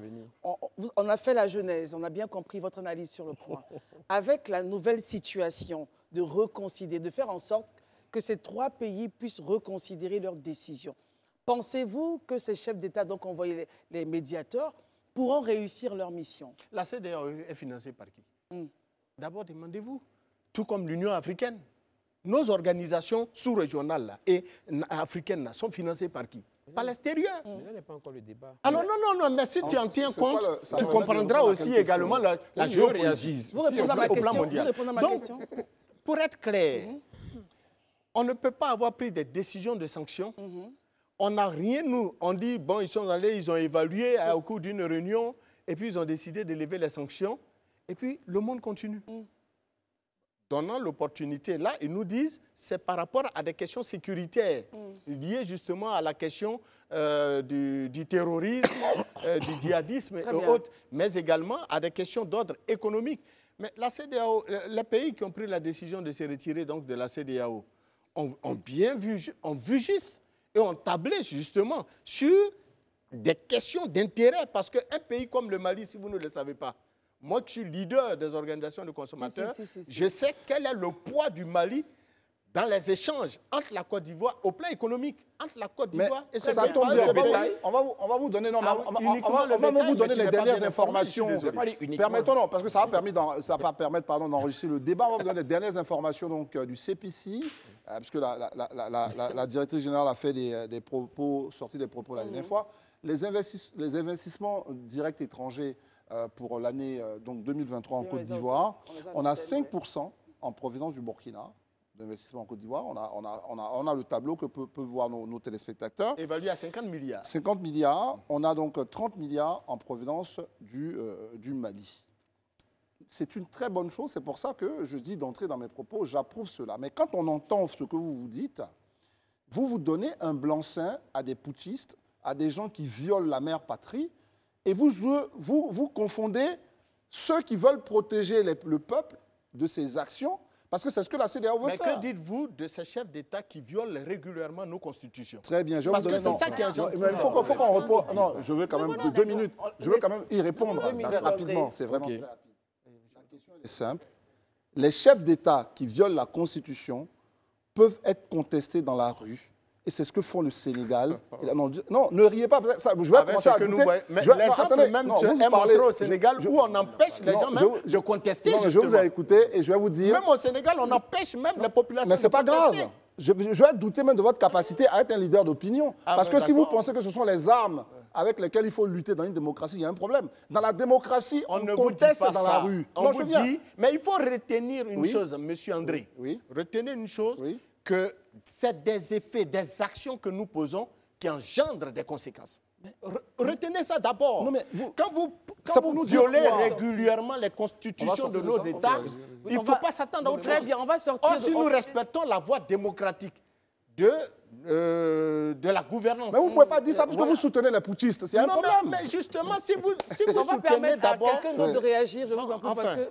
S2: On a fait la genèse, on a bien compris votre analyse sur le point. Avec la nouvelle situation de reconsidérer, de faire en sorte que ces 3 pays puissent reconsidérer leurs décisions, pensez-vous que ces chefs d'État, donc envoyés les médiateurs, pourront réussir leur mission?
S5: La CEDEAO est financée par qui? D'abord, demandez-vous. Tout comme l'Union africaine. Nos organisations sous-régionales et africaines sont financées par qui? Par l'extérieur.
S3: Mais là n'est pas encore le débat.
S5: Alors non, mais si tu en tiens compte, tu comprendras aussi également la géopolitique.
S2: Vous répondez à ma question.
S5: Donc, pour être clair, on ne peut pas avoir pris des décisions de sanctions. On n'a rien, nous. On dit, bon, ils sont allés, ils ont évalué au cours d'une réunion, et puis ils ont décidé de lever les sanctions, et puis le monde continue. Donnant l'opportunité, là, ils nous disent c'est par rapport à des questions sécuritaires liées justement à la question du terrorisme, du djihadisme et autres, mais également à des questions d'ordre économique. Mais la CEDEAO, les pays qui ont pris la décision de se retirer donc de la CEDEAO ont bien vu juste et ont tablé justement sur des questions d'intérêt parce qu'un pays comme le Mali, si vous ne le savez pas, moi qui suis leader des organisations de consommateurs, je sais quel est le poids du Mali dans les échanges entre la Côte d'Ivoire, au plan économique, entre la Côte d'Ivoire et ce
S1: ça tombe bien. On va vous donner, vous donner les dernières informations. Permettons, parce que ça va permettre d'enregistrer le débat. On va vous donner les dernières informations donc, du CPC, puisque la directrice générale a fait des propos, sorti des propos la dernière fois. Les investissements directs étrangers pour l'année 2023 en Côte d'Ivoire, on a 5% en provenance du Burkina d'investissement en Côte d'Ivoire. On a le tableau que peuvent voir nos téléspectateurs.
S5: Évalué à 50 milliards.
S1: 50 milliards. On a donc 30 milliards en provenance du Mali. C'est une très bonne chose. C'est pour ça que je dis d'entrer dans mes propos, j'approuve cela. Mais quand on entend ce que vous dites, vous donnez un blanc-seing à des putschistes, à des gens qui violent la mère patrie, et vous confondez ceux qui veulent protéger le peuple de ces actions, parce que c'est ce que la CEDEAO veut faire.
S5: Mais que dites-vous de ces chefs d'État qui violent régulièrement nos constitutions?
S1: Très bien, je vais
S5: parce
S1: vous donner...
S5: que c'est ça qui est
S1: il faut qu'on repose... Non, je veux quand même 2 minutes. Je veux quand même y répondre très rapidement. C'est vraiment très rapide. La question est simple. Les chefs d'État qui violent la Constitution peuvent être contestés dans la rue. Et c'est ce que font le Sénégal. Non, ne riez pas. Je vais commencer à goûter.
S5: L'exemple même est montré au Sénégal où on empêche les gens même de contester.
S1: Non, je vais vous écouter et je vais vous dire...
S5: Même au Sénégal, on empêche même les populations
S1: mais ce n'est pas grave. Je vais douter même de votre capacité à être un leader d'opinion. Parce que si vous pensez que ce sont les armes avec lesquelles il faut lutter dans une démocratie, il y a un problème. Dans la démocratie, on conteste dans la rue.
S5: On vous dit, mais il faut retenir une chose, M. André. Retenez une chose, que c'est des effets, des actions que nous posons qui engendrent des conséquences. Retenez ça d'abord. Quand vous violez régulièrement les constitutions de nos États, il ne faut pas s'attendre à autre chose.
S2: Très bien, on va sortir...
S5: Or, si nous respectons la voie démocratique de la gouvernance...
S1: Mais vous ne pouvez pas dire ça parce que vous soutenez les putschistes. C'est un problème.
S5: Mais justement, si vous
S2: on va
S5: soutenez d'abord...
S2: à quelqu'un d'autre de réagir, je vous en prie, parce que...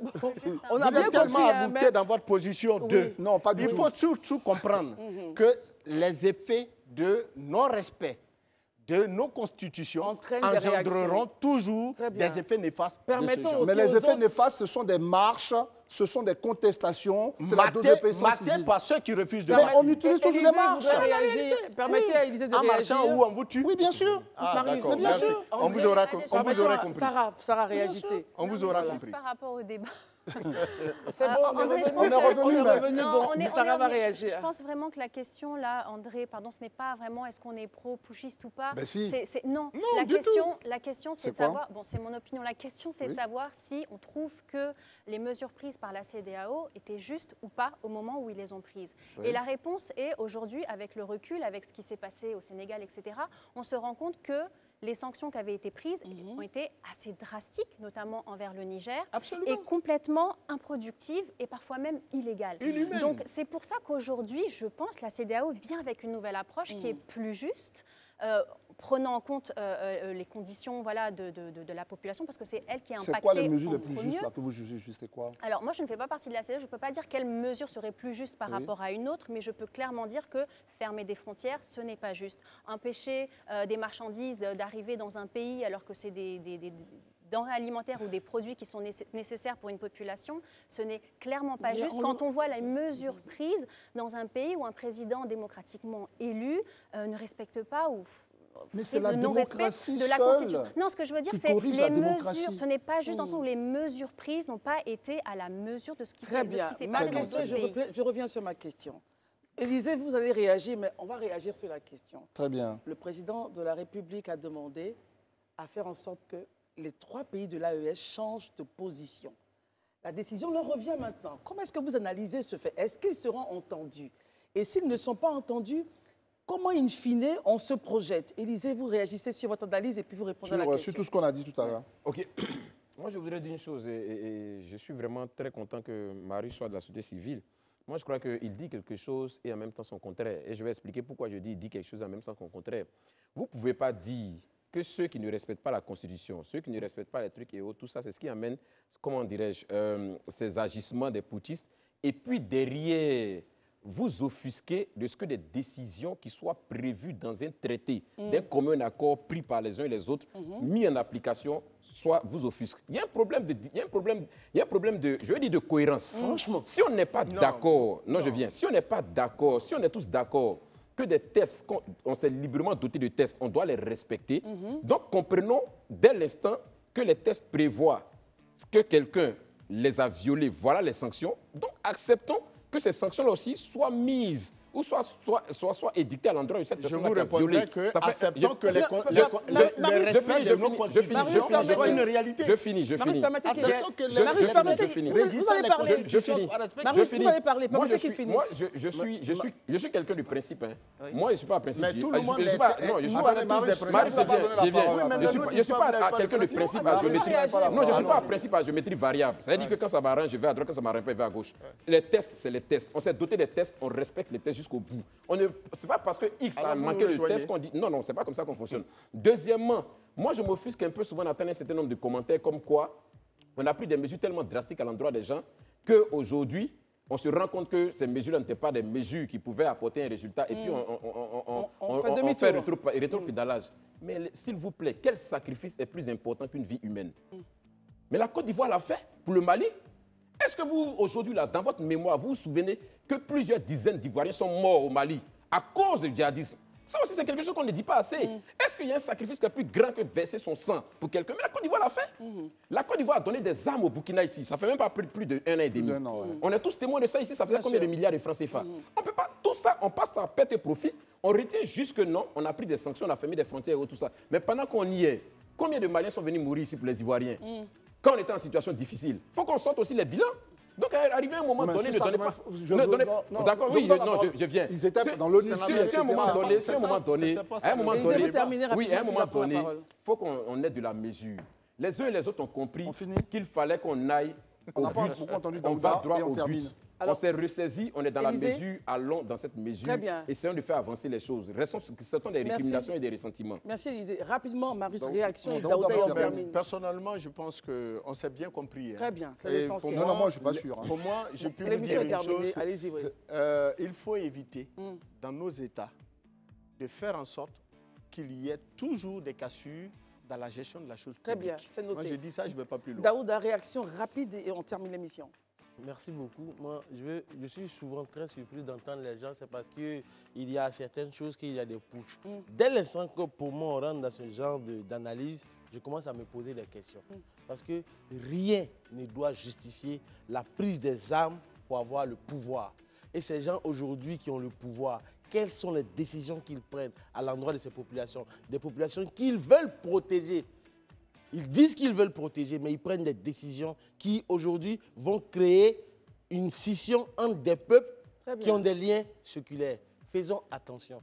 S2: On a
S5: vous
S2: bien
S5: êtes tellement
S2: compris,
S5: abouté dans votre position de...
S1: Non, pas du tout.
S5: Il faut surtout comprendre que les effets de non-respect de nos constitutions
S2: Entraîne des
S5: engendreront toujours des effets néfastes de ce genre.
S1: Mais les effets néfastes, ce sont des marches, ce sont des contestations, c'est la désobéissance civile.
S5: Par ceux qui refusent de
S1: Mais
S5: marcher.
S1: on utilise toujours des marches.
S2: Permettez à Élysée de réagir.
S5: En marchant où on vous tue?
S1: Oui, bien sûr.
S2: Marius,
S5: d'accord,
S2: bien
S5: merci.
S2: sûr.
S5: On vous aura compris.
S2: Sarah, réagissez.
S5: On vous aura
S6: Juste
S5: compris.
S6: par rapport au débat.
S2: C'est bon,
S6: André, je
S2: on
S6: pense
S2: est
S6: que-
S2: revenu.
S6: Non,
S2: Bon, Sarah va réagir.
S6: Je pense vraiment que la question là, André, pardon, ce n'est pas vraiment est-ce qu'on est pro-pushiste ou pas.
S1: Ben si.
S6: Non,
S1: Non,
S6: la
S1: du
S6: question c'est
S1: C'est
S6: de
S1: quoi?
S6: savoir, bon c'est mon opinion, la question c'est de savoir si on trouve que les mesures prises par la CEDEAO étaient justes ou pas au moment où ils les ont prises.
S1: Oui.
S6: Et la réponse est aujourd'hui, avec le recul, avec ce qui s'est passé au Sénégal, etc., on se rend compte que les sanctions qui avaient été prises ont été assez drastiques, notamment envers le Niger,
S5: Absolument.
S6: et complètement improductives et parfois même illégales.
S5: Inhumaines.
S6: Donc c'est pour ça qu'aujourd'hui, je pense, la CEDEAO vient avec une nouvelle approche qui est plus juste, prenant en compte les conditions voilà, de la population, parce que c'est elle qui est impactée.
S1: C'est quoi les mesures
S6: en
S1: les plus justes
S6: premier.
S1: là, que vous jugez justes? C'est quoi?
S6: Alors moi, je ne fais pas partie de la CEDEAO, je ne peux pas dire quelle mesure serait plus juste par rapport à une autre, mais je peux clairement dire que fermer des frontières, ce n'est pas juste. Empêcher des marchandises d'arriver dans un pays alors que c'est des denrées alimentaires ou des produits qui sont nécessaires pour une population, ce n'est clairement pas juste quand on voit les mesures prises dans un pays où un président démocratiquement élu ne respecte pas ou
S1: Mais c'est la
S6: le non-respect
S1: démocratie
S6: de la
S1: seule
S6: Constitution. Non, ce que je veux dire,
S1: qui
S6: c'est
S1: corrige la
S6: les
S1: démocratie.
S6: mesures. Ce n'est pas juste dans le sens où les mesures prises n'ont pas été à la mesure de ce qui
S2: Très
S6: s'est
S2: bien.
S6: passé dans
S2: Marie-Christine,
S6: ce pays.
S2: je reviens sur ma question. Élysée, vous allez réagir, mais on va réagir sur la question.
S1: Très bien.
S2: Le président de la République a demandé à faire en sorte que les 3 pays de l'AES changent de position. La décision leur revient maintenant. Comment est-ce que vous analysez ce fait? Est-ce qu'ils seront entendus? Et s'ils ne sont pas entendus, comment, in fine, on se projette? Élysée, vous réagissez sur votre analyse et puis vous répondez à la
S1: Sur
S2: question.
S1: tout ce qu'on a dit tout à l'heure.
S3: OK. Moi, je voudrais dire une chose, et je suis vraiment très content que Marie soit de la société civile. Moi, je crois qu'il dit quelque chose et en même temps son contraire. Et je vais expliquer pourquoi je dis il dit quelque chose en même temps son contraire. Vous ne pouvez pas dire que ceux qui ne respectent pas la Constitution, ceux qui ne respectent pas les trucs et autres, tout ça, c'est ce qui amène, comment dirais-je, ces agissements des putschistes. Et puis derrière, vous offusquez de ce que des décisions qui soient prévues dans un traité, d'un commun accord pris par les uns et les autres, mis en application, soit vous offusquez. Il y a un problème de, je veux dire, de cohérence. Franchement, si on n'est pas d'accord, si on n'est pas d'accord, si on est tous d'accord que des tests, on s'est librement doté de tests, on doit les respecter. Donc, comprenons dès l'instant que les tests prévoient que quelqu'un les a violés, voilà les sanctions. Donc, acceptons que ces sanctions-là aussi soient mises ou soit édictées à l'endroit de cette personne qui a violé.
S5: Je vous répondrai que, acceptant que le respect de nos constitutions soit une réalité.
S3: Je finis.
S2: Marie, permettez qu'il
S5: Acceptons que
S2: Marie,
S5: le
S2: permettez
S5: respect
S2: qu'il-
S5: de
S2: vous allez parler. Marie, vous allez parler.
S3: Moi,
S2: Permettez qu'il finisse.
S3: je suis quelqu'un du principe. Hein. Moi, je ne suis pas un principe.
S5: Mais tout le monde
S3: je suis pas, non, je suis
S1: Attendez,
S3: pas.
S1: Marie,
S3: Marie,
S1: je vous ai pas donné la parole.
S3: je ne suis pas quelqu'un de principe à géométrie. Non, je ne suis pas un principe à géométrie variable. Ça veut dire que quand ça m'arrange, je vais à droite, quand ça m'arrange pas, je vais à gauche. Les tests, c'est les tests. On s'est doté des tests, on respecte les tests jusqu'au bout. Ce n'est pas parce que X a manqué le test qu'on dit. Non, non, ce n'est pas comme ça qu'on fonctionne. Deuxièmement, moi, je m'offusque un peu souvent d'entendre un certain nombre de commentaires comme quoi on a pris des mesures tellement drastiques à l'endroit des gens qu'aujourd'hui, on se rend compte que ces mesures n'étaient pas des mesures qui pouvaient apporter un résultat et puis on fait rétropédalage. Mais s'il vous plaît, quel sacrifice est plus important qu'une vie humaine? Mais la Côte d'Ivoire l'a fait pour le Mali. Est-ce que vous, aujourd'hui, là, dans votre mémoire, vous vous souvenez que plusieurs dizaines d'Ivoiriens sont morts au Mali à cause du djihadisme? Ça aussi, c'est quelque chose qu'on ne dit pas assez. Est-ce qu'il y a un sacrifice qui est plus grand que verser son sang pour quelqu'un? Mais la Côte d'Ivoire l'a fait. La Côte d'Ivoire a donné des armes au Burkina ici. Ça fait même pas plus de 1 an et demi. On est tous témoins de ça ici. Ça fait combien de milliards de francs CFA? On peut pas, tout ça, on passe à perte et profit. On retient juste que non, on a pris des sanctions, on a fermé des frontières et tout ça. Mais pendant qu'on y est, combien de Maliens sont venus mourir ici pour les Ivoiriens? Quand on était en situation difficile, il faut qu'on sorte aussi les bilans. Donc, arrivé à un moment donné, ne donnez pas. D'accord, oui, non, je viens.
S1: Ils étaient dans l'ONU.
S3: À un moment donné, il faut qu'on ait de la mesure. Les uns et les autres ont compris qu'il fallait qu'on aille au but. On va droit au but. On s'est ressaisi, on est dans la mesure, allons dans cette mesure.
S2: Très bien.
S3: Essayons de faire avancer les choses. Restons sur des récriminations et des ressentiments.
S2: Merci, Élysée. Rapidement, Marius, réaction et
S1: donc,
S2: Daouda, et on
S1: d'abord,
S2: termine.
S5: Personnellement, je pense qu'on s'est bien compris.
S2: Très bien, c'est
S5: Et
S2: l'essentiel.
S1: Non, moi, je ne suis pas sûr.
S5: Pour moi, je peux vous
S2: L'émission
S5: dire
S2: est
S5: une
S2: terminée.
S5: chose.
S2: Allez-y, oui.
S5: Il faut éviter, dans nos États, de faire en sorte qu'il y ait toujours des cassures dans la gestion de la chose publique.
S2: Très bien, c'est noté.
S5: Moi, je dis ça, je ne vais pas plus loin.
S2: Daouda, réaction rapide et on termine l'émission.
S7: Merci beaucoup. Moi, je suis souvent très surpris d'entendre les gens. C'est parce qu'il y a certaines choses qu'il y a des pushs. Dès l'instant que pour moi, on rentre dans ce genre d'analyse, je commence à me poser des questions. Parce que rien ne doit justifier la prise des armes pour avoir le pouvoir. Et ces gens aujourd'hui qui ont le pouvoir, quelles sont les décisions qu'ils prennent à l'endroit de ces populations? Des populations qu'ils veulent protéger. Ils disent qu'ils veulent protéger, mais ils prennent des décisions qui, aujourd'hui, vont créer une scission entre des peuples qui ont des liens séculaires. Faisons attention.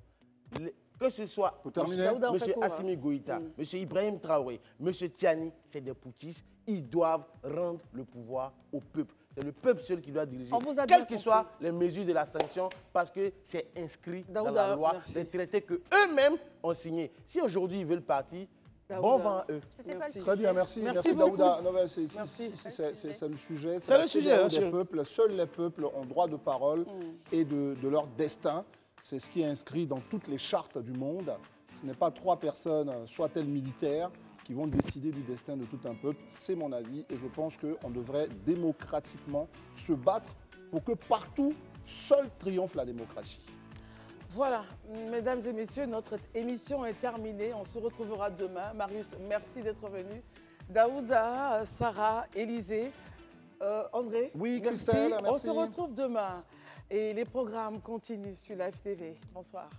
S7: Que ce soit M. Assimi Goïta, M. Ibrahim Traoré, M. Tiani, c'est des putschistes. Ils doivent rendre le pouvoir au peuple. C'est le peuple seul qui doit diriger, quelles que soient les mesures de la sanction, parce que c'est inscrit dans la loi, des traités qu'eux-mêmes ont signés. Si aujourd'hui ils veulent partir, bon vent à eux.
S1: Très bien, merci. Merci Daouda. C'est le sujet.
S7: C'est le sujet
S1: des peuples. Seuls les peuples ont droit de parole et de leur destin. C'est ce qui est inscrit dans toutes les chartes du monde. Ce n'est pas 3 personnes, soit-elles militaires, qui vont décider du destin de tout un peuple. C'est mon avis et je pense qu'on devrait démocratiquement se battre pour que partout, seul triomphe la démocratie.
S2: Voilà, mesdames et messieurs, notre émission est terminée. On se retrouvera demain. Marius, merci d'être venu. Daouda, Sarah, Élisée, André,
S1: oui,
S2: merci.
S1: Christelle, merci.
S2: On se retrouve demain. Et les programmes continuent sur Live TV. Bonsoir.